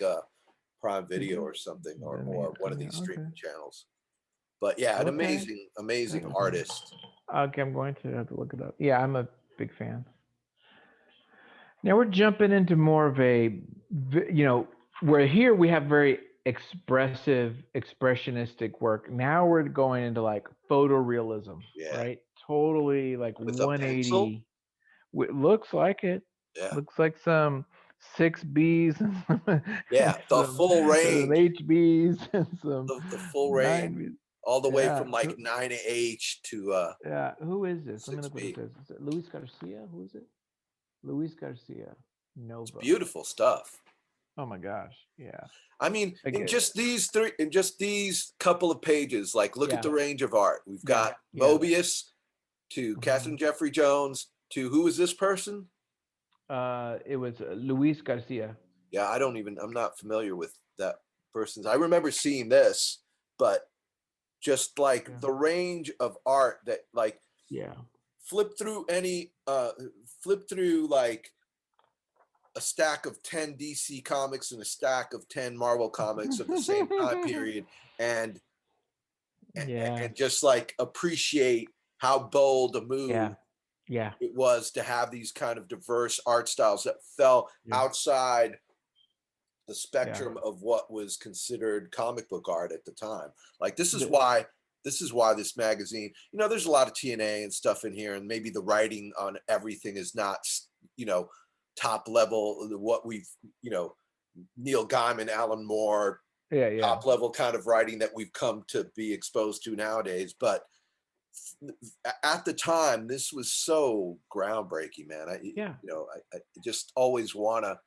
Prime Video or something, or one of these Okay. streaming channels. But yeah, an Okay. amazing, amazing Better things. artist. Okay, I'm going to have to look it up. Yeah, I'm a big fan. Now we're jumping into more of a, where here we have very expressive, expressionistic work. Now we're going into like photorealism, Yeah, right? Totally like with a pencil. 180. Looks like it. Yeah, Looks like some 6Bs and yeah, the some full range, HBs and some the full range. 9Bs. all the way Yeah. from like 9H to Yeah. Who is this? Let me look what it 6B. says. Is it Luis Garcia? Who is it? Luis Garcia. It's Nova. beautiful stuff. Oh my gosh. Yeah. I mean, in Again. just these couple of pages, like look at Yeah. the range of art. We've Yeah. got Yeah. Mobius to Hmm. Catherine Jeffrey Jones to who is this person? It was Luis Garcia. Yeah, I'm not familiar with that person's. I remember seeing this, but just like Yeah. the range of art that like Yeah. flip through any flip through like a stack of 10 DC comics and a stack of 10 Marvel comics of the same time period and Yeah. and just like appreciate how bold a Yeah. move Yeah. it was to have these kind of diverse art styles that fell Yeah. outside the Yeah. spectrum of what was considered comic book art at the time. Like The, this is why this magazine, you know, there's a lot of TNA and stuff in here, and maybe the writing on everything is not, you know, top level what we've, you know, Neil Gaiman, Alan Moore, yeah. Yeah. top level kind of writing that we've come to be exposed to nowadays. But at the time, this was so groundbreaking, man. Yeah. I just always want to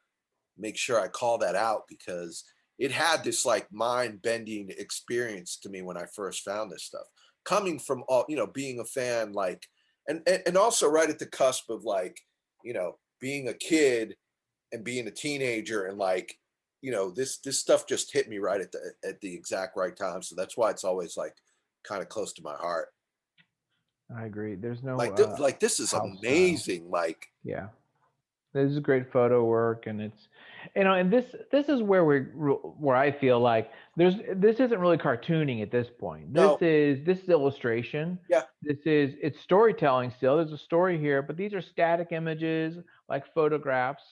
make sure I call that out because it had this like mind bending experience to me when I first found this stuff. Coming from all, you know, being a fan, like, and also right at the cusp of like, you know, being a kid and being a teenager and like, you know, this stuff just hit me right at the exact right time. So that's why it's always like kind of close to my heart. I agree. There's no Like this is house style. amazing. Like, Yeah. This is great photo work, and it's, and this is where where I feel like this isn't really cartooning at this point. This no, is illustration. yeah, It's storytelling still. There's a story here, but these are static images, like photographs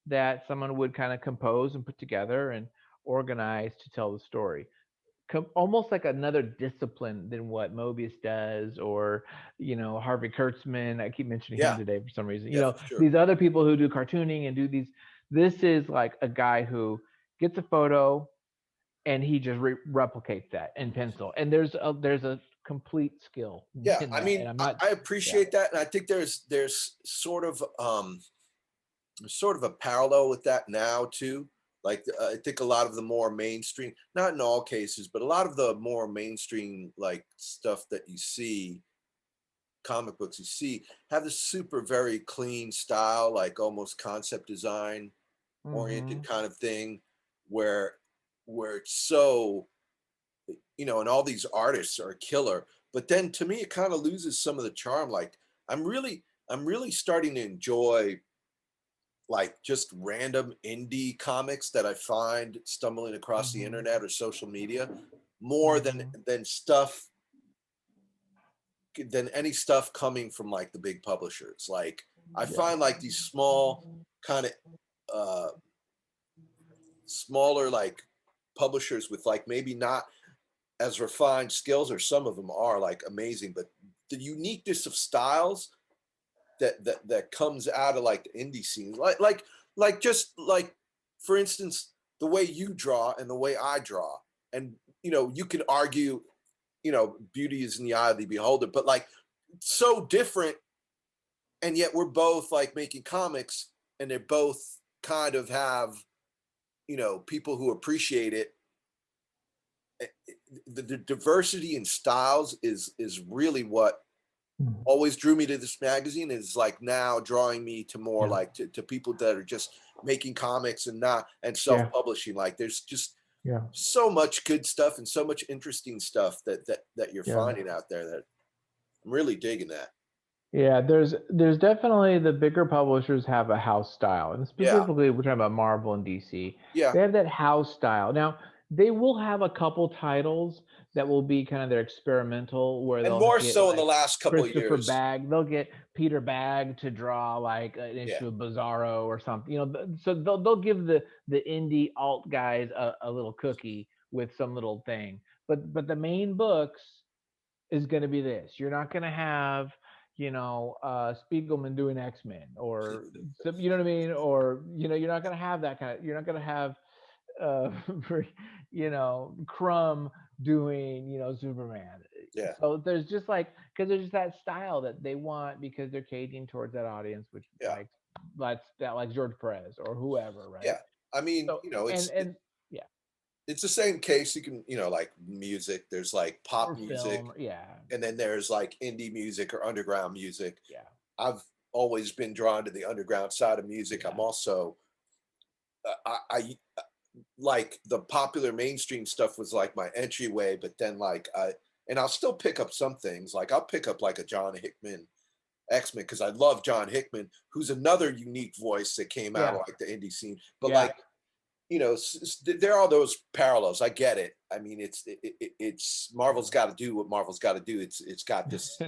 that someone would kind of compose and put together and organize to tell the story. Almost like another discipline than what Mobius does, or Harvey Kurtzman. I keep mentioning him yeah, today for some reason. yeah, for sure. These other people who do cartooning and do these. This is like a guy who gets a photo and he just replicates that in pencil. And there's a complete skill Yeah, in I that. mean, And I'm not. I Yeah. appreciate that, and I think there's sort of a parallel with that now too. Like I think a lot of the more mainstream, not in all cases, but a lot of the more mainstream like stuff that you see, comic books you see, have this super very clean style, like almost concept design oriented Hmm. kind of thing, where it's so, you know, and all these artists are killer. But then to me, it kind of loses some of the charm. Like I'm really starting to enjoy like just random indie comics that I find stumbling across the Hmm. internet or social media more Hmm. than stuff than any stuff coming from like the big publishers. Like I Yeah. find like these small kind of uh smaller like publishers with like maybe not as refined skills, or some of them are like amazing, but the uniqueness of styles that comes out of like the indie scene, like just like for instance, the way you draw and the way I draw, and you know, you can argue, you know, beauty is in the eye of the beholder, but like so different, and yet we're both like making comics, and they both kind of have, you know, people who appreciate it. The diversity in styles is really what Mhm. always drew me to this magazine, is like now drawing me to more Yeah. like to people that are just making comics and not and Yeah. self-publishing. Like there's just Yeah. so much good stuff and so much interesting stuff that you're Yeah. finding out there that I'm really digging that. Yeah, there's definitely the bigger publishers have a house style, and Yeah, specifically we're talking about Marvel and DC. yeah, They have that house style. Now they will have a couple titles that will be kind of their experimental, where and they'll more get so in the like last couple of Christopher years. Bagg. They'll get Peter Bagg to draw like an Yeah, issue of Bizarro or something. So they'll give the indie alt guys a little cookie with some little thing. But the main books is going to be this. You're not going to have, Spiegelman doing X-Men, or you know what I mean, or you're not going to have that kind of. You're not going to have. uh, for, Crumb doing, Superman. Yeah, So there's just like, because there's just that style that they want because they're catering towards that audience, which yeah, like George Perez or whoever, right? yeah. I mean, So and yeah, it's the same case. You can, like music. There's like pop or music, film, yeah, and then there's like indie music or underground music. yeah, I've always been drawn to the underground side of music. I'm yeah, also I like the popular mainstream stuff was like my entryway, but then like and I'll still pick up some things. Like I'll pick up like a John Hickman X-Men because I love John Hickman, who's another unique voice that came out yeah, of like the indie scene. But yeah. like, there are those parallels. I get it. I mean, it's Marvel's got to do what Marvel's got to do. It's got this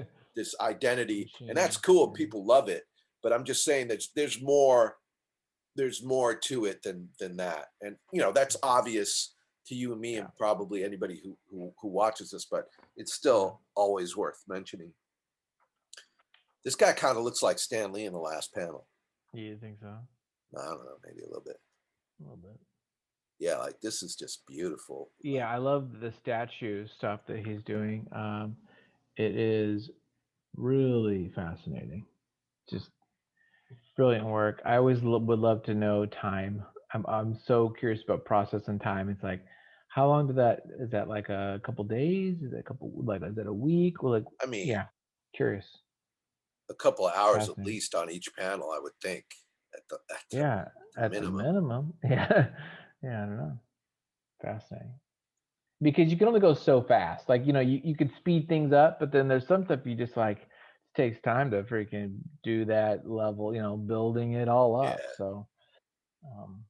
identity, and that's Machine, cool. yeah, People love it. But I'm just saying that there's more to it than that, and that's obvious to you and me yeah, and probably anybody who watches this, but it's yeah. still always worth mentioning. This guy kind of looks like Stan Lee in the last panel. You think so? I don't know, maybe a little bit. A little bit. Yeah, like this is just beautiful. Yeah, I love the statue stuff that he's doing. It is really fascinating. Just brilliant work. I always would love to know time. I'm so curious about process and time. It's like, how long did that? Is that like a couple days? Is it a couple like is it a week? Well, like, I mean, yeah, curious, a couple of hours at fascinating. least on each panel, I would think, at Yeah, the at the minimum. minimum. Yeah, yeah. I don't know. Fascinating. Because you can only go so fast. Like, you could speed things up, but then there's some stuff you just like it takes time to freaking do that level, building it all up. Yeah, So, um,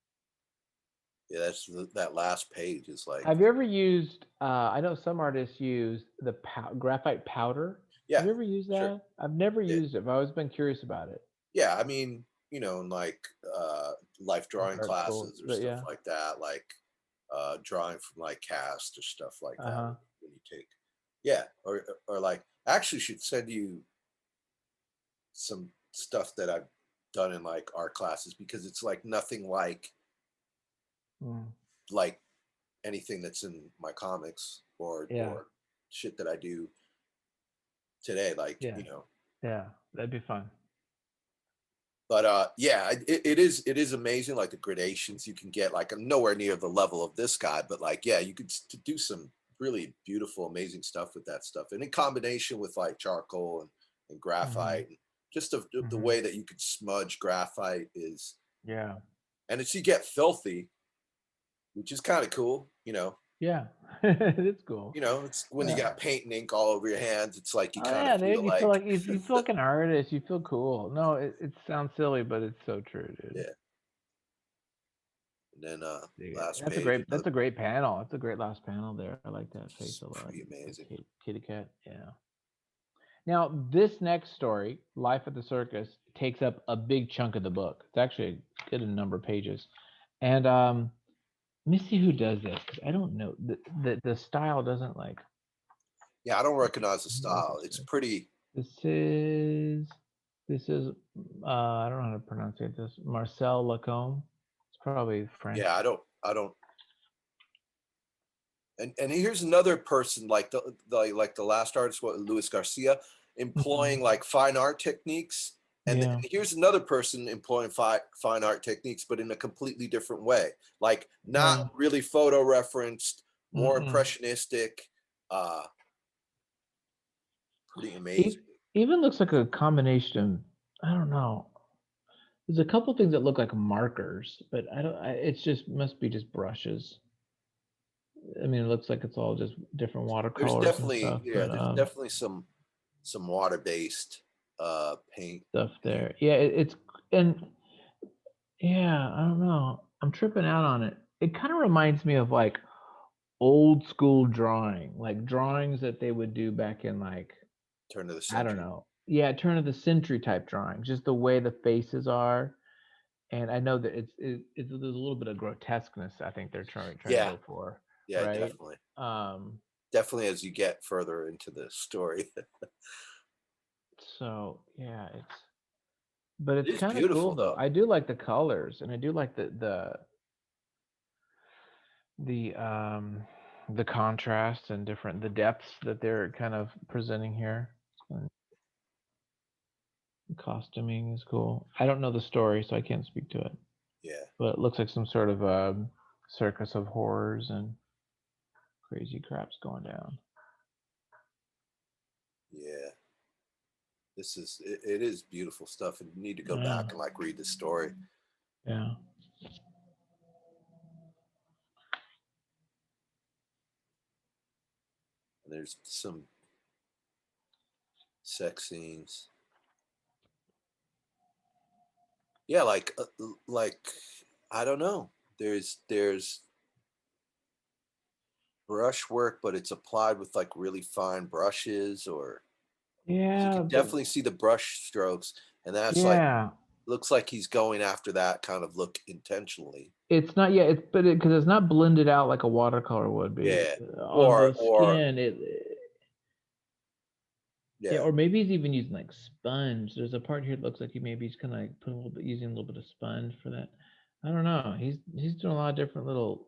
yeah. That last page is like, have you ever used? I know some artists use the graphite powder. Have yeah, you ever used sure. that? I've never Yeah, used it, but I've always been curious about it. yeah. I mean, in like life Like drawing art school, classes or but stuff yeah. like that, like drawing from like cast or stuff like Uh that huh. when you take, yeah, or like actually should send you some stuff that I've done in like art classes because it's like nothing Mm, like anything that's in my comics yeah. or shit that I do today. Like, Yeah. Yeah. That'd be fun. but yeah, it is amazing. Like the gradations you can get. Like I'm nowhere near the level of this guy, but like yeah, you could do some really beautiful, amazing stuff with that stuff, and in combination with like charcoal and Hmm. graphite, and just the Hmm. way that you could smudge graphite is, Yeah. and it's you get filthy, which is kind of cool. Yeah. It's cool. It's when you Yeah. got paint and ink all over your hands. It's like you Oh kind of yeah, dude. feel You feel like, like you feel like an artist. You feel cool. No, it sounds silly, but it's so true, dude. yeah. And then Dig it. last page, That's a great panel. That's a great last panel there. I like that face it's a lot. pretty The amazing. kitty cat. Yeah. Now this next story, Life at the Circus, takes up a big chunk of the book. It's actually a good number of pages, and let me see who does this because I don't know the style doesn't like. Yeah, I don't recognize the Who does style. this It's with? pretty. This is this is I don't know how to pronounce it. This Marcel Lacombe. It's probably French. Yeah, I don't. And here's another person like the last artist, what Luis Garcia, Hmm. employing like fine art techniques. And Yeah. here's another person employing fine art techniques, but in a completely different way. Like not Yeah. really photo referenced, more Mm-mm. impressionistic. Uh, Pretty It amazing. even looks like a combination of I don't know. There's a couple things that look like markers, but I don't. It's just must be just brushes. I mean, it looks like it's all just different There's watercolors and definitely, stuff, yeah, but there's definitely some water based paint stuff in here. there. Yeah, it's and yeah, I don't know. I'm tripping out on it. It kind of reminds me of like old school drawing, like drawings that they would do back in like Turn of the I don't century. know. Yeah, turn of the century type drawings, just the way the faces are. And I know that it's there's a little bit of grotesqueness I think they're trying to Yeah, go for, yeah, right? definitely. Um, Definitely as you get further into the story. so yeah, but it's It is kind of cool beautiful though. though. I do like the colors and I do like the the contrast and the depths that they're kind of presenting here. And the costuming is cool. I don't know the story, so I can't speak to it. Yeah. But it looks like some sort of circus of horrors and crazy crap's going down. Yeah. It is beautiful stuff, and you need to go back and like read the story. Yeah. And there's some sex scenes. Yeah, like I don't know. There's brush work, but it's applied with like really fine brushes, or you Yeah, can but definitely see the brush strokes, and that's like yeah, looks like he's going after that kind of look intentionally. it's not. Yeah, it's but because it's not blended out like a watercolor would be Yeah. on the Or skin. Yeah, yeah. or maybe he's even using like sponge. There's a part here that looks like he's kind of like putting a little bit, using a little bit of sponge for that. I don't know. He's doing a lot of different little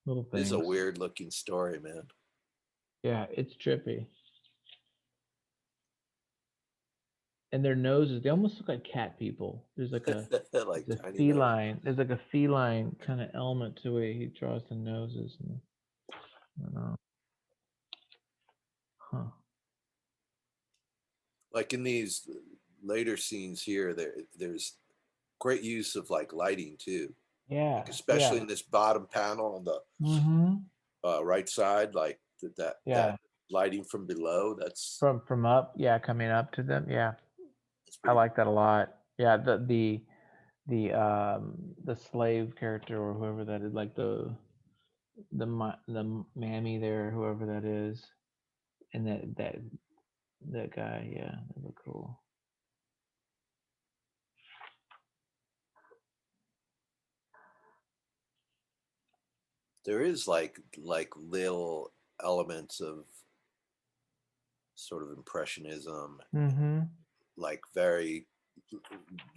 This is a things. weird looking story, man. Yeah, it's trippy. And their noses, they almost look like cat people. There's like Like it's a tiny nose. feline. There's like a feline kind of element to it. He draws the noses, and I don't know. Huh. Like in these later scenes here, there's great use of like lighting too. Yeah, Like especially yeah. in this bottom panel on the Mm-hmm. right side, like that Yeah. lighting from below. From up, yeah, coming up to them, yeah. That's I pretty like that a lot. Yeah, the slave character or whoever that is, like the mammy there, whoever that is, and that guy, yeah, they look cool. there is like little elements of sort of impressionism, Mm-hmm. like very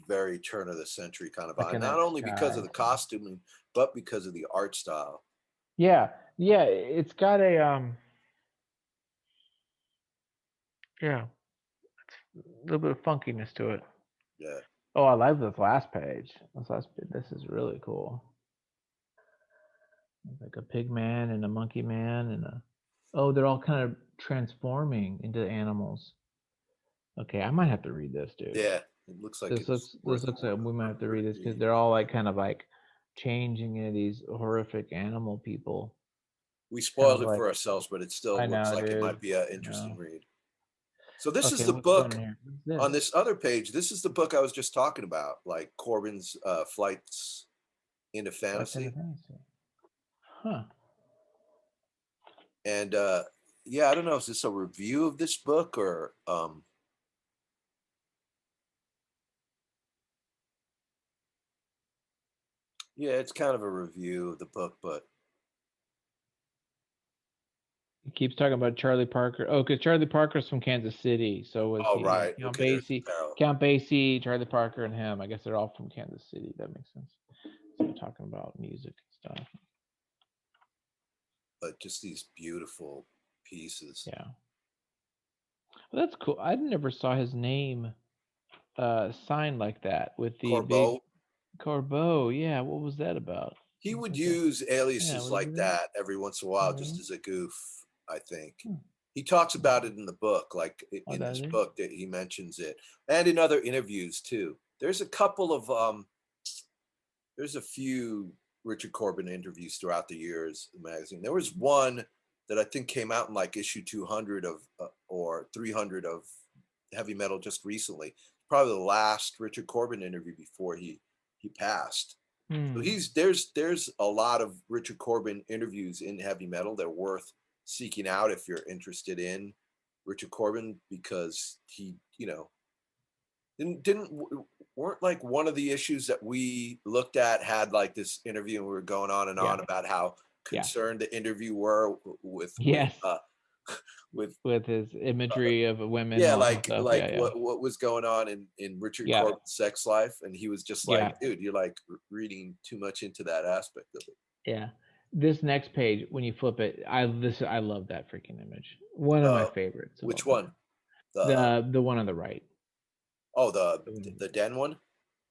very turn of the century kind of Like vibe, in not that only because of sky. the costuming but because of the art style. Yeah, yeah. It's got a yeah, a little bit of funkiness to it. Yeah. Oh, I love this last page. This is really cool. It's like a pig man and a monkey man and a oh, they're all kind of transforming into animals. Okay, I might have to read this, dude. Yeah, it looks like it's This worth looks like we might have to worth read this because reading. they're all like kind of like changing into these horrific animal people. We Kind of spoiled it like for ourselves, but it still I looks know, like it dude. might be an I interesting know. read. So this is Okay, the what's going on book here? What's on this? this other page. This is the book I was just talking about, like Corbin's flights into Flights into fantasy. fantasy. Huh. And yeah, I don't know, is this a review of this book or yeah, it's kind of a review of the book, but He keeps talking about Charlie Parker. Oh, because Charlie Parker's from Kansas City. So was oh he? Yeah, right, okay, there's the parallel. Count Basie, Charlie Parker, and him. I guess they're all from Kansas City. That makes sense. So we're talking about music and stuff. But just these beautiful pieces. Yeah. Well, that's cool. I never saw his name signed like that with the big Corbeau, Corbeau. Yeah, what was that about? he It's would like a use yeah. aliases What is like it? that every once in a Oh, while just really? as a goof, I think. Hmm. He talks about it in the book, like Oh, in does this he? book that he mentions it, and in other interviews too. There's a couple of there's a few Richard Corbin interviews throughout the years in the magazine. There was one that I think came out in like issue 200 of or 300 of Heavy Metal just recently. Probably the last Richard Corbin interview before he passed. So Hmm. there's a lot of Richard Corbin interviews in Heavy Metal. They're worth seeking out if you're interested in Richard Corbin, because he, didn't weren't like one of the issues that we looked at had like this interview, and we were going on and Yeah. on about how Yeah. concerned the interview were Yes. with With his imagery of women and yeah, all that kind of stuff. like Yeah. Yeah. what was going on in Richard Yeah. Corbin's sex life, and he was just like, Yeah. dude, you're like reading too much into that aspect of it. Yeah. this next page when you flip it, I love that freaking image. One of my Uh, favorites of all which time. one? The The one on the right. oh The one on the the right. Den one.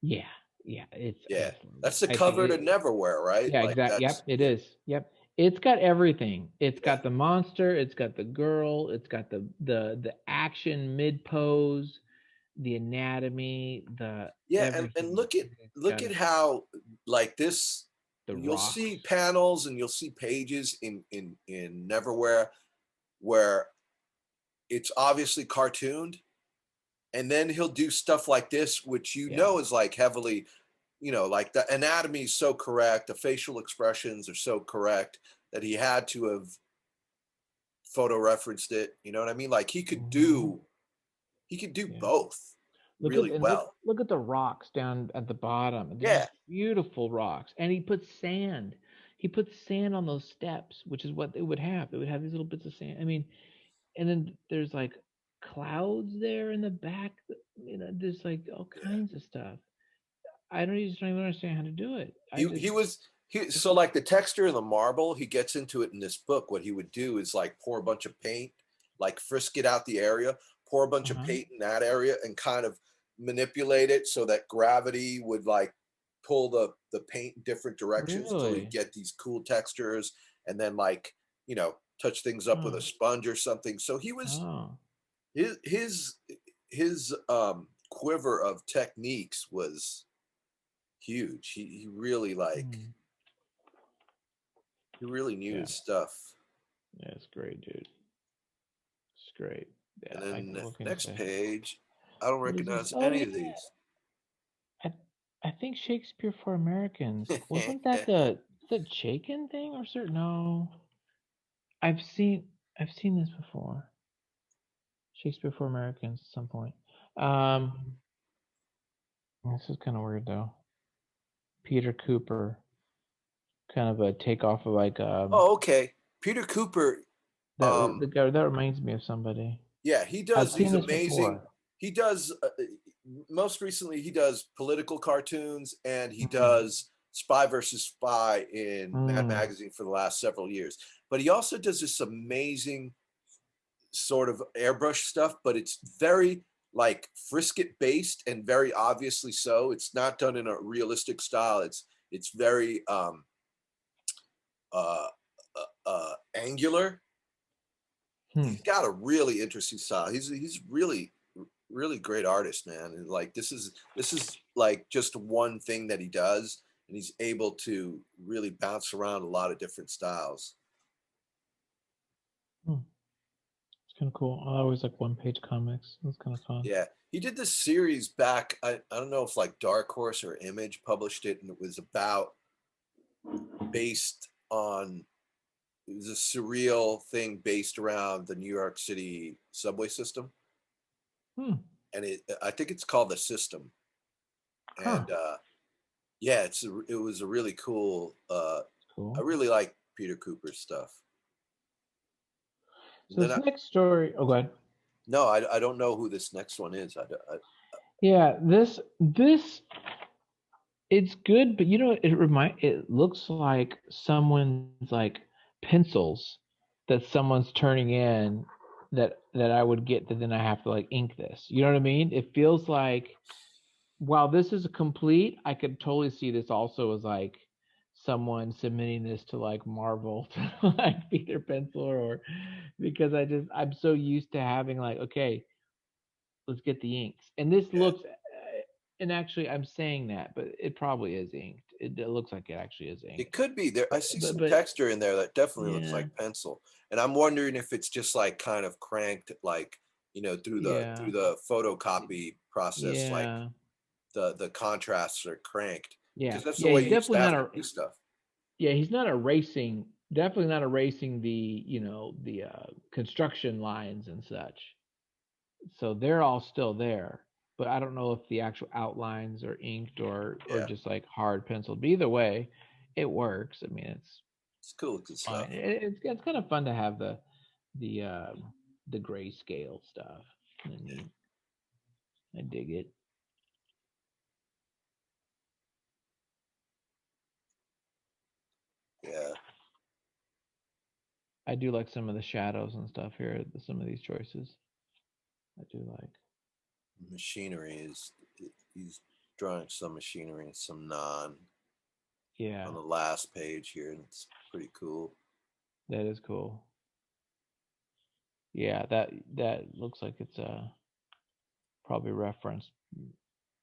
Yeah, yeah. I Yeah, just love it. that's the I think cover to it. Neverwhere, right? Yeah, Like exactly. that's Yep, it yeah, is. Yep. It's got everything. It's yeah, got the monster. It's got the girl. It's got the action mid pose, the anatomy, the yeah. And everything. It's look got at it. how like this. The You'll see rocks. panels and you'll see pages in Neverwhere where it's obviously cartooned, and then he'll do stuff like this, which Yeah. is like heavily, like the anatomy is so correct, the facial expressions are so correct that he had to have photo referenced it. You know what I mean? Like Hmm. he could do Yeah. both Look at really and well. look at the rocks down at the bottom. They're Yeah, just beautiful rocks. And he puts sand. He puts sand on those steps, which is what they would have. They would have these little bits of sand. I mean, and then there's like clouds there in the back. There's like all yeah. kinds of stuff. I don't even understand how to do it. I just He was it's so like the texture of the marble, he gets into it in this book. What he would do is like pour a bunch of paint, like frisk it out the area, pour a bunch of uh-huh. paint in that area, and kind of manipulate it so that gravity would like pull the paint in different directions until you Really? get these cool textures, and then like touch things up with a Oh. sponge or something. So he was Oh. his his his quiver of techniques was huge. He really like Hmm. he really knew Yeah. his stuff. Yeah, it's great, dude. It's great. And Yeah, like then what can I next say? page, I don't What is this? recognize Oh any yeah. of these. I I think Shakespeare for Americans. Wasn't that the Chaikin thing or certain? No, I've seen this before. Shakespeare for Americans at some point. Um, this is kind of weird though. Peter Cooper, kind of a takeoff of like Oh, okay. Peter Cooper. that Um, the guy that reminds me of somebody. yeah, he I've does seen these this amazing. before. He does most recently. He does political cartoons, and he Mm, does Spy versus Spy in Mad mm, Magazine for the last several years. But he also does this amazing sort of airbrush stuff, but it's very like frisket based and very obviously so. It's not done in a realistic style. It's very uh, angular. hmm. He's got a really interesting style. He's really great artist, man. And like this is like just one thing that he does, and he's able to really bounce around a lot of different styles. Hmm. It's kind of cool. I always like one page comics. It's kind of fun. Yeah, he did this series back. I don't know if like Dark Horse or Image published it, and it was about based on it was a surreal thing based around the New York City subway system, Hmm. and I think it's called The System. Huh. And yeah, it was a really cool. I Cool. really like Peter Cooper's stuff. And So then this next story. Oh, go ahead. no, I don't know who this next one is. Yeah, this it's good, but it looks like someone's like pencils that someone's turning in that I would get that then I have to like ink this. You know what I mean? It feels like while this is complete, I could totally see this also as like someone submitting this to like Marvel to like be their pencil or because I'm so used to having like okay, let's get the inks. And this Yeah, looks, and actually, I'm saying that, but it probably is inked. It looks like it actually is it inked. could be there. I see some But texture in there that definitely looks yeah, like pencil, and I'm wondering if it's just like kind of cranked, like yeah, through the photocopy process, like yeah, the contrasts are cranked yeah, because that's the yeah. way He's you used to definitely have not to do stuff. yeah, he's not erasing. Definitely not erasing the the construction lines and such. So they're all still there. But I don't know if the actual outlines are inked or Yeah, just like hard penciled. But either way, it works. I mean, it's cool looking it's fine. stuff. It's kind of fun to have the grayscale stuff. I mean, I dig it. Yeah. I do like some of the shadows and stuff here. Some of these choices, I do like. Machinery is he's drawing some machinery and some non Yeah, on the last page here, and it's pretty cool. that is cool. Yeah, that looks like it's probably referenced,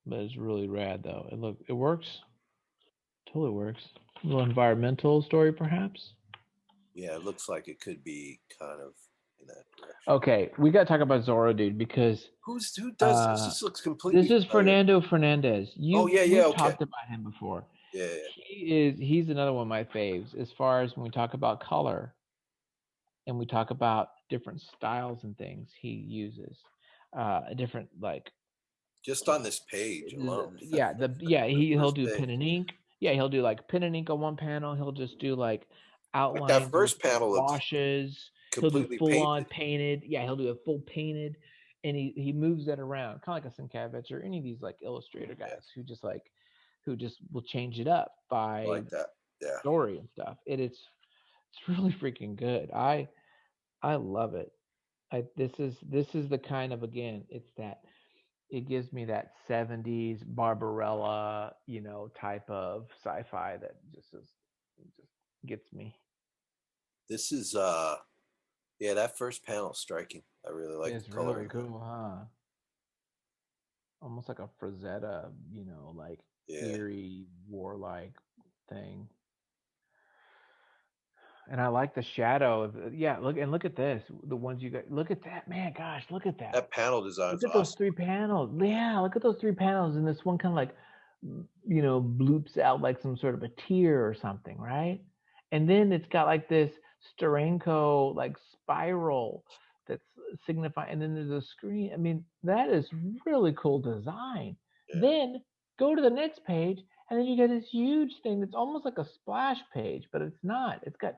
but it's really rad though. It works. Totally works. A little environmental story, perhaps. Yeah, it looks like it could be kind of in that direction. Okay, we got to talk about Zorro, dude, because Who does this? uh, This looks this completely is familiar. Fernando Fernandez. Oh You yeah, yeah, We've okay, talked about him before. yeah, yeah. He's another one of my faves as far as when we talk about color and we talk about different styles and things he uses. Different like Just on this page alone, he'll first do pen page. and ink. Yeah, he'll do like pen and ink on one panel. He'll just do like Like that outlines with first panel looks washes. He'll do completely full on painted. painted. Yeah, he'll do a full painted, and he moves that around, kind of like a Sienkiewicz or any of these like illustrator Yeah, guys who just will change it up I by like that. Yeah. story and stuff. It's really freaking good. I love it. This is the kind of, again, it's that, it gives me that 70s Barbarella, type of sci-fi that just gets me. This is yeah, that first panel is striking. I really like the It's really coloring. cool, huh? Almost like a Frazetta, like Yeah. eerie, warlike thing. And I like the shadow of, yeah, look at this. The ones you got, look at that, man, gosh, look at that. That panel design Look is at those awesome. three panels. Yeah, look at those three panels. And this one kind of like, bloops out like some sort of a tear or something, right? And then it's got like this Steranko like spiral that's signifying. And then there's a screen. I mean, that is really cool design. Yeah. Then go to the next page, and then you get this huge thing that's almost like a splash page, but it's not. It's got,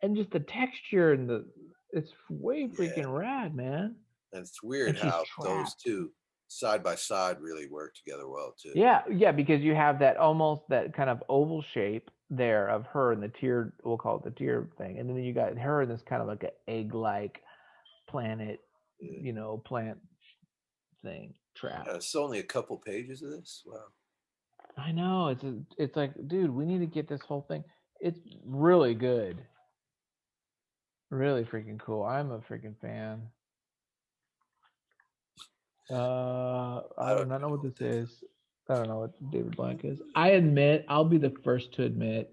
and just the texture and it's way Yeah. freaking rad, man. And it's weird And she's how those trapped. two side by side really work together well too. Yeah, yeah, because you have that almost that kind of oval shape there of her and the tear, we'll call it the tear thing, and then you got her in this kind of like an egg-like planet, Yeah. plant thing Yeah, trapped. it's only a couple pages of this. Wow. I know it's like, dude, we need to get this whole thing. It's really good, really freaking cool. I'm a freaking fan. I I do don't not even know know what what this that is. is. I don't know what David Blank is. I admit, I'll be the first to admit,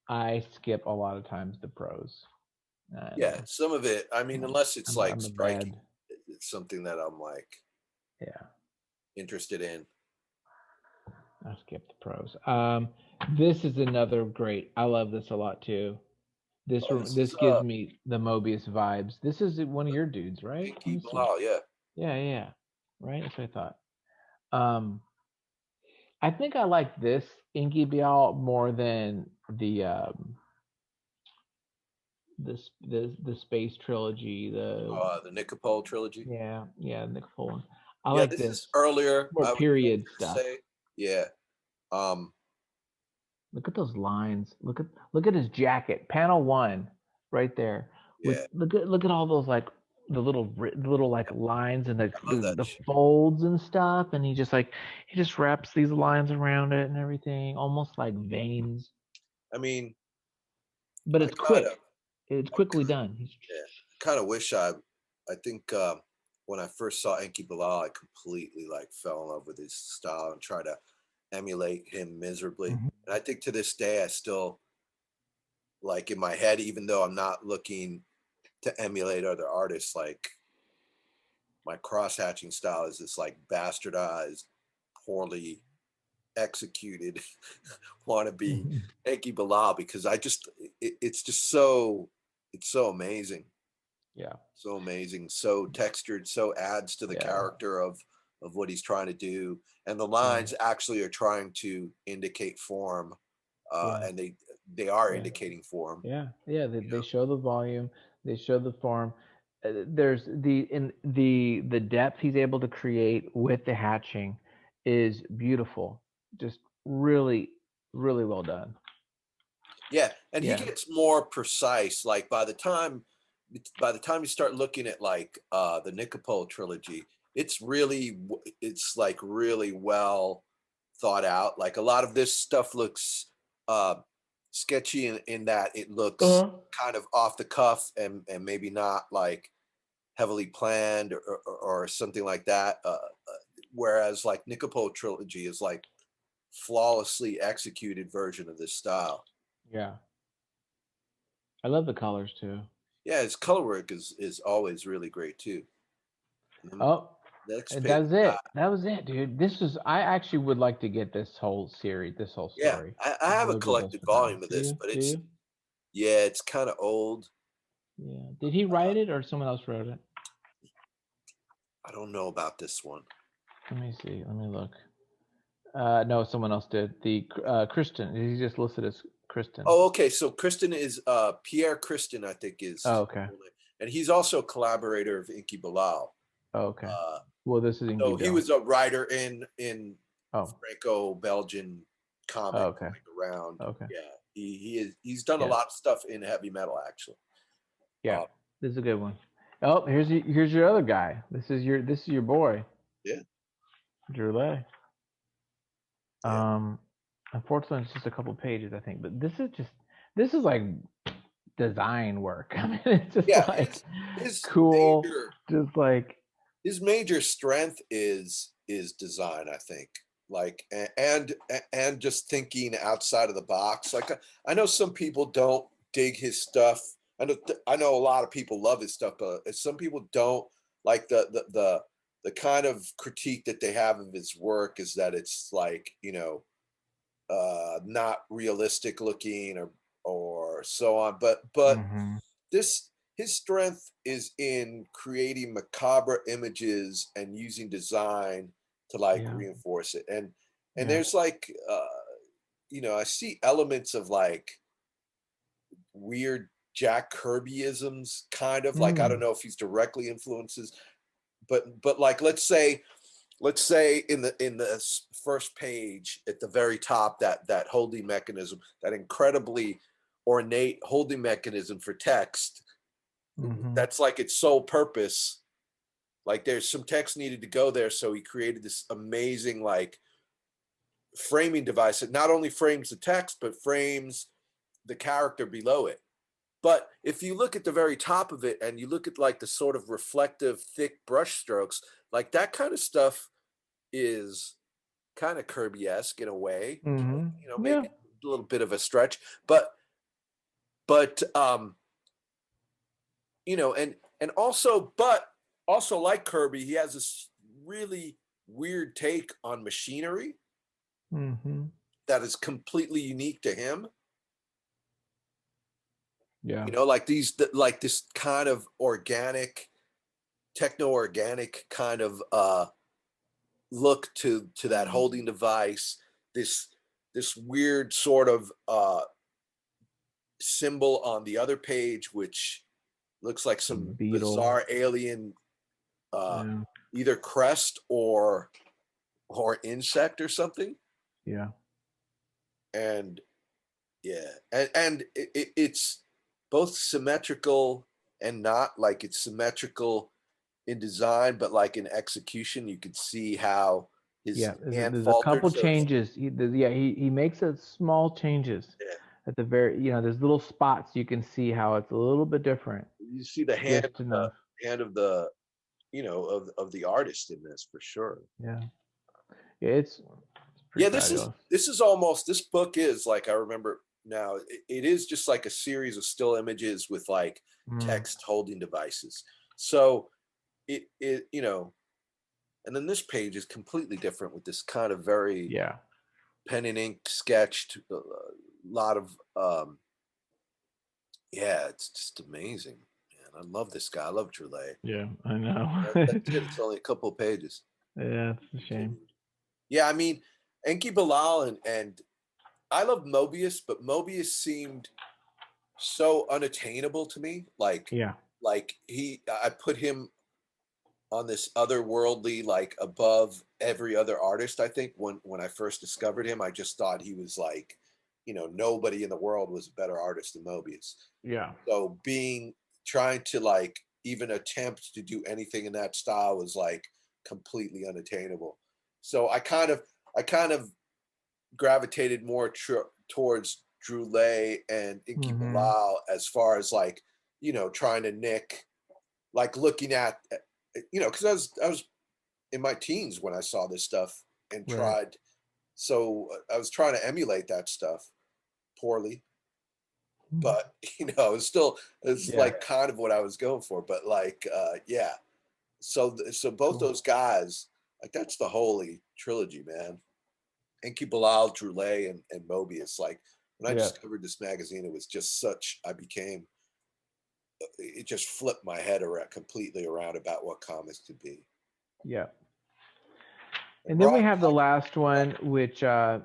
I skip a lot of times the prose. I Yeah, know. some of it. I mean, unless it's like I'm a striking, bad. it's something that I'm like Yeah, interested in. I skip the prose. This is another great. I love this a lot too. Oh, this This is gives me the Mobius vibes. This is one of your dudes, right? Let Inky me see. Blau. Yeah, Yeah, yeah, yeah. Right. That's what I thought. Um, I think I like this Inky Bial more than the space trilogy. the Nicopole trilogy. Yeah, Nick Full. I Yeah, like this is this earlier. more I would period venture to stuff. say. Yeah. Um. Look at those lines. Look at his jacket. Panel one, right there. With Yeah. look at all those like the little like lines and I love that the shit. folds and stuff. And he just wraps these lines around it and everything, almost like veins. I mean, But I it's kind of, quick. It's I quickly kind, done. yeah, I kind of wish I think when I first saw Enki Bilal, I completely like fell in love with his style and tried to emulate him miserably. Mhm. And I think to this day, I still like in my head, even though I'm not looking to emulate other artists, like my cross hatching style is this like bastardized, poorly executed wannabe Enki Bilal because it's just it's so amazing, Yeah, so amazing, so textured, so adds to the yeah, character of what he's trying to do, and the yeah, lines actually are trying to indicate form, yeah. and they are Yeah. indicating form. Yeah, yeah. You They know, show the volume. They show the form. There's the depth he's able to create with the hatching is beautiful. Just really, really well done. yeah, and he Yeah. gets more precise. Like by the time you start looking at like the Nicopole trilogy, it's like really well thought out. Like a lot of this stuff looks uh, sketchy in that it looks Uh-huh. kind of off the cuff and maybe not like heavily planned or something like that. Whereas like Nicopole trilogy is like flawlessly executed version of this style. Yeah. I love the colors too. Yeah, his color work is always really great too. And then Oh, next page, that's it. That was it, dude. This is. I actually would like to get this whole series, this whole yeah, story. I I have a would get this collected for now. volume of Do this, you? but Do you? it's kind of old. Yeah. Did he write it or someone else wrote it? I don't know about this one. Let me see. Let me look. No, someone else did. The Kristen. He's just listed as Kristen. Oh, okay. So Kristen is Pierre Kristen, I think Oh, is, okay. and he's also a collaborator of Inky Bilal. Oh, okay. Uh, Well, this is Inky so he Bill. was a writer in Oh. Franco-Belgian Oh, comic okay. going around. Okay. Yeah, he's done a Yeah. lot of stuff in heavy metal actually. Yeah. Uh, This is a good one. Oh, here's your other guy. This is your boy, yeah, Droulet. yeah, Um, unfortunately, it's just a couple pages, I think. But this is like design work. I mean, it's just yeah. like His cool, major just like his major strength is design, I think. Like and just thinking outside of the box. Like I know some people don't dig his stuff. I know a lot of people love his stuff, but some people don't. Like the kind of critique that they have of his work is that it's like, not realistic looking or so on. But hmm this his strength is in creating macabre images and using design to like yeah, reinforce it. And yeah, there's like I see elements of like weird Jack Kirbyisms, kind of like, I don't mm, know if he's directly influences, but like let's say in the first page at the very top, that holding mechanism, that incredibly ornate holding mechanism for text, hmm that's like its sole purpose. Like there's some text needed to go there, so he created this amazing like framing device that not only frames the text but frames the character below it. But if you look at the very top of it and you look at like the sort of reflective thick brush strokes, like that kind of stuff is kind of Kirby-esque in a way. Maybe yeah, a little bit of a stretch, but and also like Kirby, he has this really weird take on machinery hmm that is completely unique to him. yeah, Like like this kind of organic, techno-organic kind of look to that holding device. This weird sort of symbol on the other page, which looks like the some beetle. bizarre alien, uh, Yeah, either crest or insect or something. yeah, And yeah, and it's both symmetrical and not. Like it's symmetrical in design, but like in execution, you could see how his yeah. hand There's a faltered. couple So it's, changes. Yeah, he makes a small changes yeah, at the very. There's little spots you can see how it's a little bit different, you see the just enough. hand of the of the artist in this for sure. Yeah, yeah. It's Yeah, pretty fabulous. this is almost, this book is like, I remember now, it is just like a series of still images with like Mm, text holding devices. So it and then this page is completely different with this kind of very yeah, pen and ink sketched, lot of yeah, it's just amazing. Man, I love this guy. I love Droulet. yeah. I know. That's it. It's only a couple of pages. Yeah, it's a shame. Continued. Yeah, I mean, Enki Bilal and I love Mobius, but Mobius seemed so unattainable to me. Yeah. Like I put him on this otherworldly, like above every other artist. I think when I first discovered him, I just thought he was like, nobody in the world was a better artist than Mobius. Yeah. So trying to like even attempt to do anything in that style was like completely unattainable. So I kind of gravitated more towards Droulet and Inky Mm-hmm. Bilal as far as like, trying to nick, like looking at, because I was in my teens when I saw this stuff and Right. tried. So I was trying to emulate that stuff poorly, but it's Yeah. like kind of what I was going for. But like, yeah. So both Cool. those guys, like that's the holy trilogy, man. Enki Bilal, Droulet, and Mobius. Like when I Yeah. discovered this magazine, it was just I became, it just flipped my head around completely around about what comics could be. Yeah. And And then we Ron, have the last one, which, as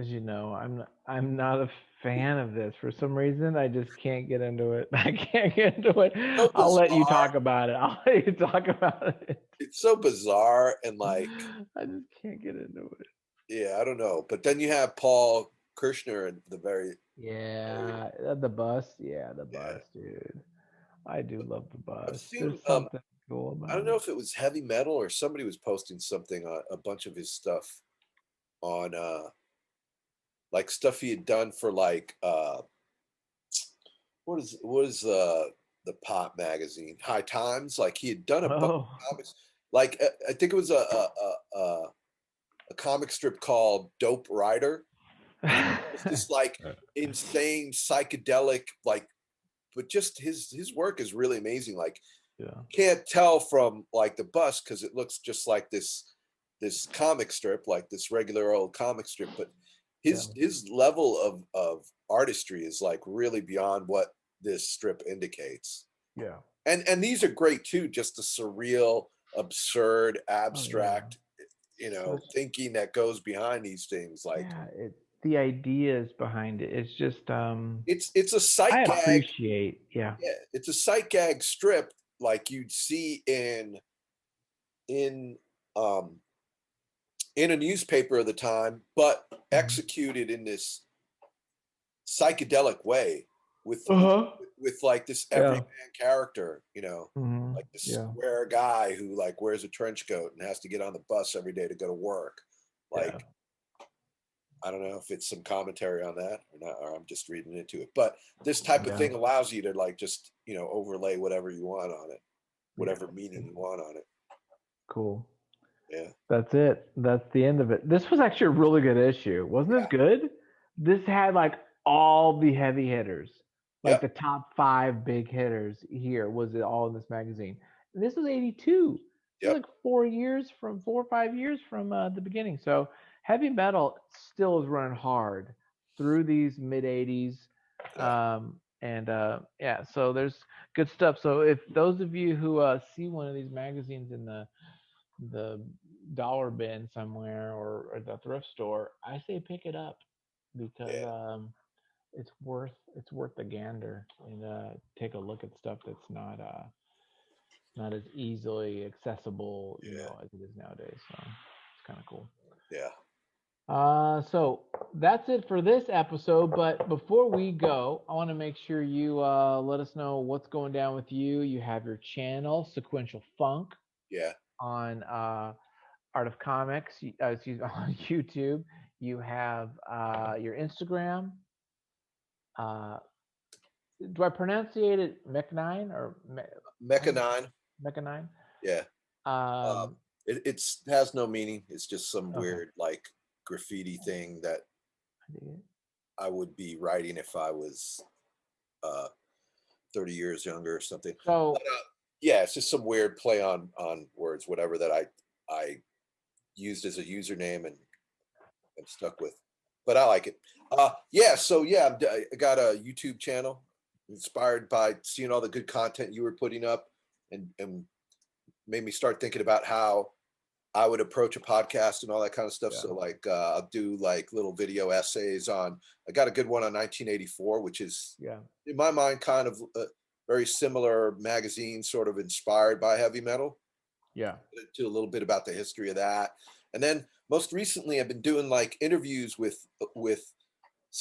you know, I'm not a fan of this for some reason. I just can't get into it. I can't get into it. so I'll let you bizarre. talk about it. I'll let you talk about it. It's so bizarre and like, I just can't get into it. yeah, I don't know. But then you have Paul Kirshner and the very, Yeah, the bus. Yeah, the yeah. bus, dude. I do love the I've bus. seen There's something cool I don't about know it. if it was heavy metal or somebody was posting something on a bunch of his stuff on like stuff he had done for like what is the pop magazine High Times, like he had done a bunch Oh. of comics, like I think it was a comic strip called Dope Rider, and it's just this like insane psychedelic, like, but just his work is really amazing. Like Yeah. can't tell from like the bus because it looks just like this comic strip, like this regular old comic strip, but Yeah. his level of artistry is like really beyond what this strip indicates. Yeah. And these are great too, just the surreal, absurd, Oh yeah. abstract, Such. thinking that goes behind these things. Like Yeah. The ideas behind it. It's just it's a sight I gag. appreciate. Yeah. Yeah, it's a sight gag strip like you'd see in um in a newspaper of the time, but Mhm. executed in this psychedelic way with Uh with huh. with like this Yeah. everyman character, Hmm. like this Yeah. square guy who like wears a trench coat and has to get on the bus every day to go to work. Yeah. Like I don't know if it's some commentary on that or not, or I'm just reading into it. But this type of Yeah. thing allows you to like just overlay whatever you want on it, Yeah. whatever meaning you want on it. Cool. Yeah, That's it. That's the end of it. This was actually a really good issue. Wasn't this yeah, good? This had like all the heavy hitters, like yep, the top five big hitters here was it all in this magazine. And this was 82. This is yep, like 4 years from 4 or 5 years from the beginning. So heavy metal still is running hard through these mid 80s. yeah, And yeah, so there's good stuff. So if those of you who see one of these magazines in the dollar bin somewhere or the thrift store, I say pick it up because yeah, it's worth the gander and take a look at stuff that's not as easily accessible, yeah, as it is nowadays. So it's kind of cool. yeah, So that's it for this episode. But before we go, I want to make sure you let us know what's going down with you. You have your channel, Sequential Funk, yeah. on Art of Comics, excuse me, on YouTube. You have your Instagram. Uh, do I pronunciate it Mech9 or Mecha 9. Mecha9? Yeah. Um, Um, it's has no meaning. It's just some okay. weird like graffiti thing that I dig it. I would be writing if I was uh 30 years younger or something. But So, yeah, it's just some weird play on words, whatever that I used as a username and am stuck with. But I like it. Yeah, so yeah, I got a YouTube channel inspired by seeing all the good content you were putting up and made me start thinking about how I would approach a podcast and all that kind of stuff. yeah, So like I'll do like little video essays on. I got a good one on 1984, which is yeah, in my mind kind of a very similar magazine, sort of inspired by heavy metal. yeah, Do a little bit about the history of that, and then most recently I've been doing like interviews with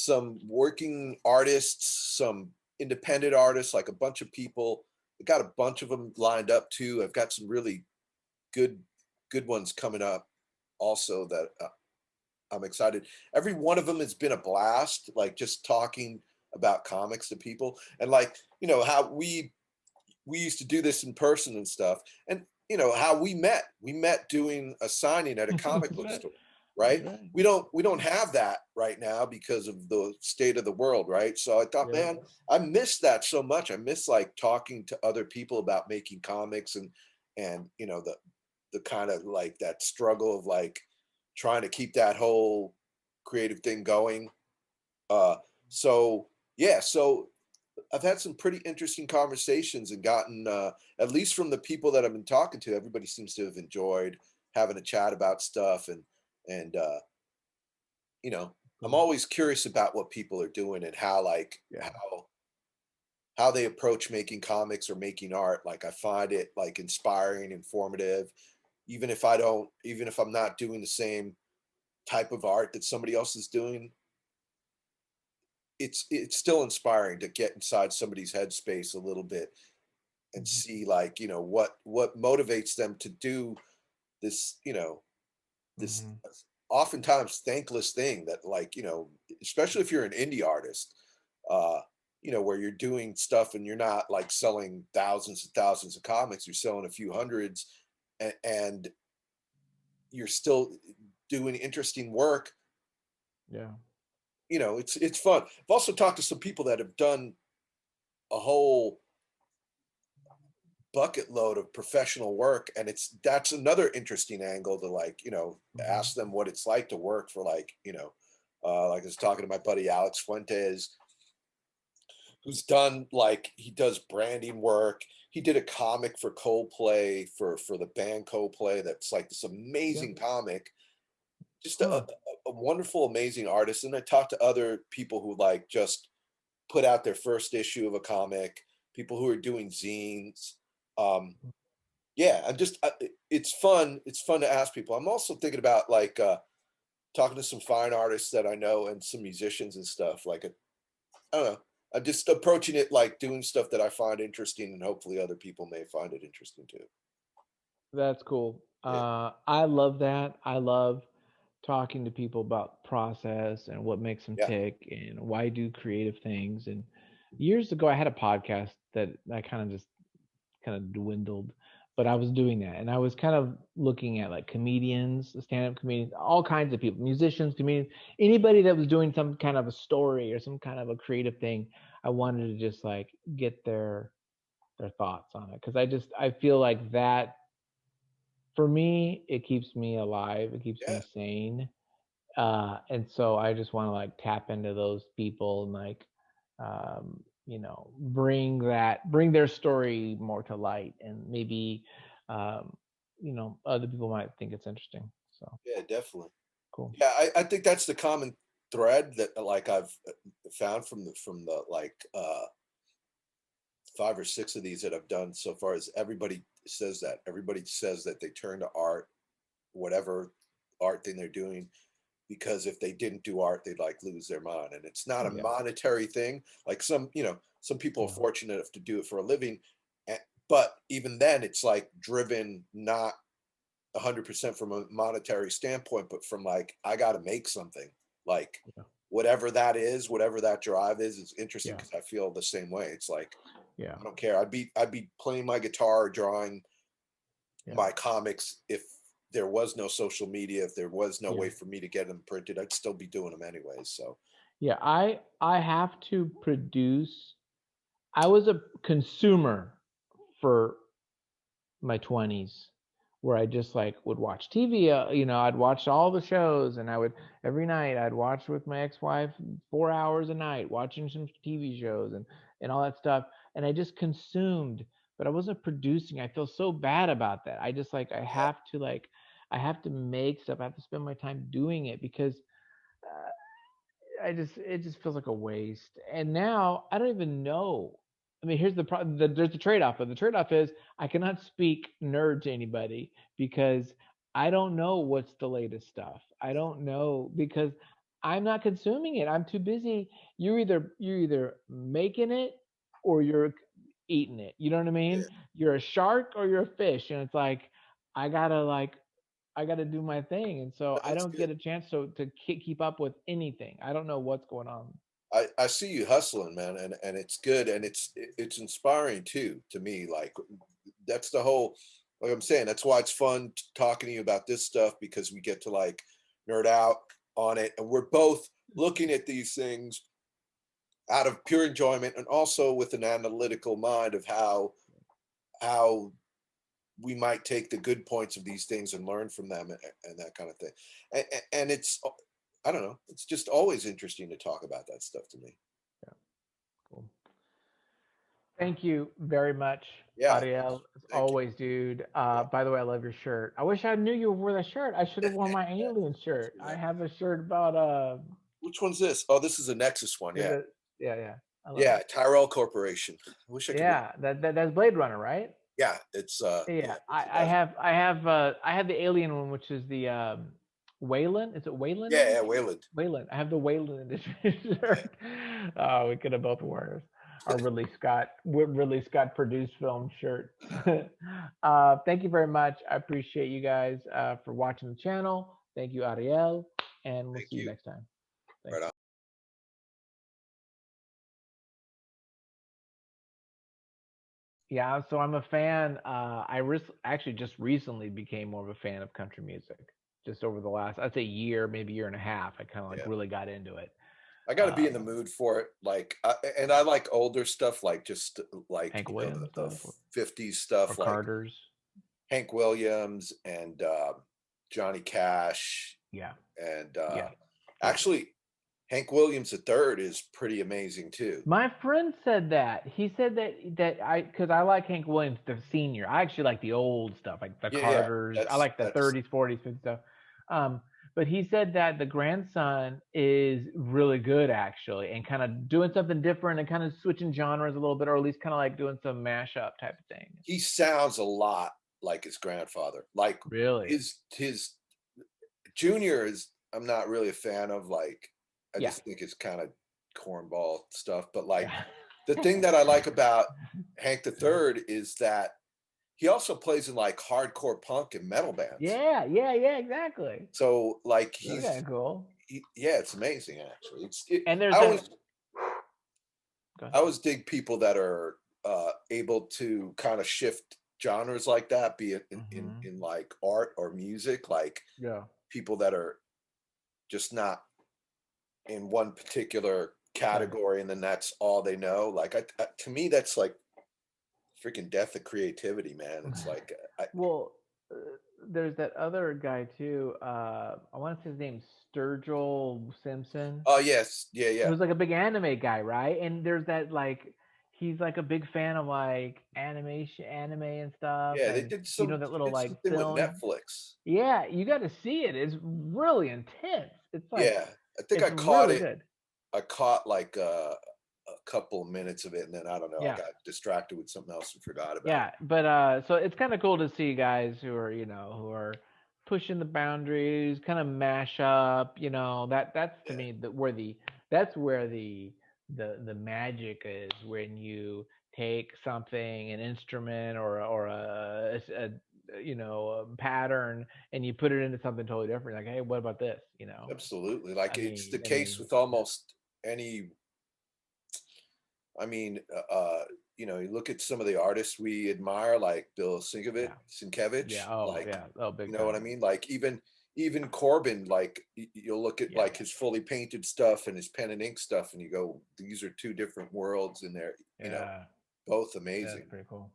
some working artists, some independent artists, like a bunch of people. I got a bunch of them lined up too. I've got some really good good ones coming up also that I'm excited. Every one of them has been a blast, like just talking about comics to people and like, how we used to do this in person and stuff. And how we met. We met doing a signing at a comic That's book right. store, That's right? right. We don't have that right now because of the state of the world, right? So I thought, Yep. man, I miss that so much. I miss like talking to other people about making comics and the kind of like that struggle of like trying to keep that whole creative thing going. Uh so yeah, so I've had some pretty interesting conversations and gotten, at least from the people that I've been talking to, everybody seems to have enjoyed having a chat about stuff, and you know, I'm Cool. always curious about what people are doing and how like Yeah. how they approach making comics or making art. Like I find it like inspiring, informative, even if I'm not doing the same type of art that somebody else is doing. It's still inspiring to get inside somebody's headspace a little bit and Mhm. see like what motivates them to do this this Mhm. oftentimes thankless thing that like especially if you're an indie artist, uh where you're doing stuff and you're not like selling thousands and thousands of comics, you're selling a few hundreds, and you're still doing interesting work. Yeah. It's fun. I've also talked to some people that have done a whole bucket load of professional work, and that's another interesting angle to like Mhm. ask them what it's like to work for like like I was talking to my buddy Alex Fuentes, who's done like he does branding work. He did a comic for Coldplay, for the band Coldplay, that's like this Yep. amazing comic, just Huh. a wonderful amazing artist. And I talked to other people who like just put out their first issue of a comic, people who are doing zines. um yeah, it's fun. It's fun to ask people. I'm also thinking about like talking to some fine artists that I know and some musicians and stuff. Like I don't know. I'm just approaching it like doing stuff that I find interesting, and hopefully other people may find it interesting too. That's cool. Yeah, I love that. I love talking to people about process and what makes them yeah, tick and why do creative things. And years ago, I had a podcast that I kind of just kind of dwindled, but I was doing that, and I was kind of looking at like comedians, stand-up comedians, all kinds of people, musicians, comedians, anybody that was doing some kind of a story or some kind of a creative thing. I wanted to just like get their thoughts on it because I feel like that for me it keeps me alive, it keeps me yeah, sane, and so I just want to like tap into those people and like bring their story more to light, and maybe um, other people might think it's interesting. So yeah, definitely. cool. Yeah, I think that's the common thread that like I've found from the like 5 or 6 of these that I've done so far. Is everybody says that they turn to art, whatever art thing they're doing, because if they didn't do art, they'd like lose their mind. And it's not a Yeah. monetary thing. Like some people are Yeah. fortunate enough to do it for a living, but even then, it's like driven not 100% from a monetary standpoint, but from like I got to make something. Like Yeah. whatever that is, whatever that drive is interesting Yeah. because I feel the same way. It's like Yeah. I don't care. I'd be playing my guitar, drawing Yeah. my comics if there was no social media, if there was no Yeah. way for me to get them printed, I'd still be doing them anyways. So Yeah. I have to produce. I was a consumer for my 20s where I just like would watch TV. I'd watch all the shows, and I would every night I'd watch with my ex-wife 4 hours a night watching some TV shows and all that stuff. And I just consumed, but I wasn't producing. I feel so bad about that. I just like yeah, I have to make stuff. I have to spend my time doing it because it just feels like a waste. And now I don't even know. I mean, here's the problem. There's the trade-off, but the trade-off is I cannot speak nerd to anybody because I don't know what's the latest stuff. I don't know because I'm not consuming it. I'm too busy. You're either making it or you're eating it. You know what I mean? Yeah, You're a shark or you're a fish, and it's I gotta like I gotta do my thing, and so I that's don't good. get a chance to keep up with anything. I don't know what's going on. I see you hustling, man, and it's good, and it's inspiring too to me. Like that's the whole, like I'm saying, that's why it's fun talking to you about this stuff because we get to like nerd out on it, and we're both looking at these things out of pure enjoyment and also with an analytical mind of how we might take the good points of these things and learn from them and that kind of thing. And it's I don't know, it's just always interesting to talk about that stuff to me. Yeah, cool. Thank you very much, Yeah, Ariel. As thank you. always, dude. Yeah, By the way, I love your shirt. I wish I knew you wore that shirt. I should have worn my alien thank shirt. you, I man. have a shirt about Which one's this? Oh, this is a Nexus one. is Yeah, it? Yeah, yeah. I love yeah, it. Tyrell Corporation. I wish I could read. Yeah, that's Blade Runner, right? Yeah, it's yeah, Yeah, it's about I have the alien one, which is the Wayland. Is it Wayland yeah, yeah, edition? Wayland. Wayland. I have the Wayland edition shirt. Oh, we could have both worn our Ridley Scott produced film shirt. Thank you very much. I appreciate you guys for watching the channel. Thank you, Ariel, and we'll Thank see you you. next time. Thanks. Right on. Yeah, so I'm a fan. Actually just recently became more of a fan of country music. Just over the last, I'd say year, maybe year and a half, I kind of like Yeah. really got into it. I got to be in the Um, mood for it. Like, and I like older stuff, like just like Hank Williams the stuff '50s or stuff, like Carter's. Hank Williams and Johnny Cash, Yeah, and yeah, good. actually Hank Williams the third is pretty amazing too. My friend said that. He said that because I like Hank Williams the senior. I actually like the old stuff, like the Yeah, yeah, Carters. I like the that's 30s, 40s, 50s stuff. Um, but he said that the grandson is really good actually, and kind of doing something different and kind of switching genres a little bit, or at least kind of like doing some mashup type of thing. he sounds a lot like his grandfather. Like Really? his Junior is I'm not really a fan of. Like I Yeah, just think it's kind of cornball stuff. But like yeah, the thing that I like about Hank the Third is that he also plays in like hardcore punk and metal bands. yeah, yeah, yeah. Exactly. So like Really kind of cool. yeah, it's amazing actually. And there's I that. always Go I ahead. always dig people that are able to kind of shift genres like that, be it Hmm. in like art or music, like Yeah. people that are just not in one particular Right. category and then that's all they know. Like to me, that's like freaking death of creativity, man. It's like Well, uh, there's that other guy too. I want to say his name's Sturgill Simpson, oh yes, yeah, yeah, who's like a big anime guy, right? And there's that like he's like a big fan of like anime and stuff, yeah. and that They little did like something with film. Netflix. Yeah, you got to see it. It's really intense. Yeah, I think It's really good. I caught like a couple of minutes of it, and then I don't know. I Yeah. got distracted with something else and forgot about it. Yeah, but so it's kind of cool to see guys who are, who are pushing the boundaries, kind of mash up, that's to Yeah, me that's where the magic is when you take something, an instrument or a pattern and you put it into something totally different. Like, hey, what about this? absolutely. Like I it's the mean, I case mean, with almost any. I mean, you look at some of the artists we admire, like Bill yeah, Sienkiewicz, yeah, oh like yeah, oh, big you know what time. I mean. Like even Corbin, like you'll look at Yeah, like his fully painted stuff and his pen and ink stuff, and you go, these are two different worlds, and they're yeah, both that's amazing. pretty cool.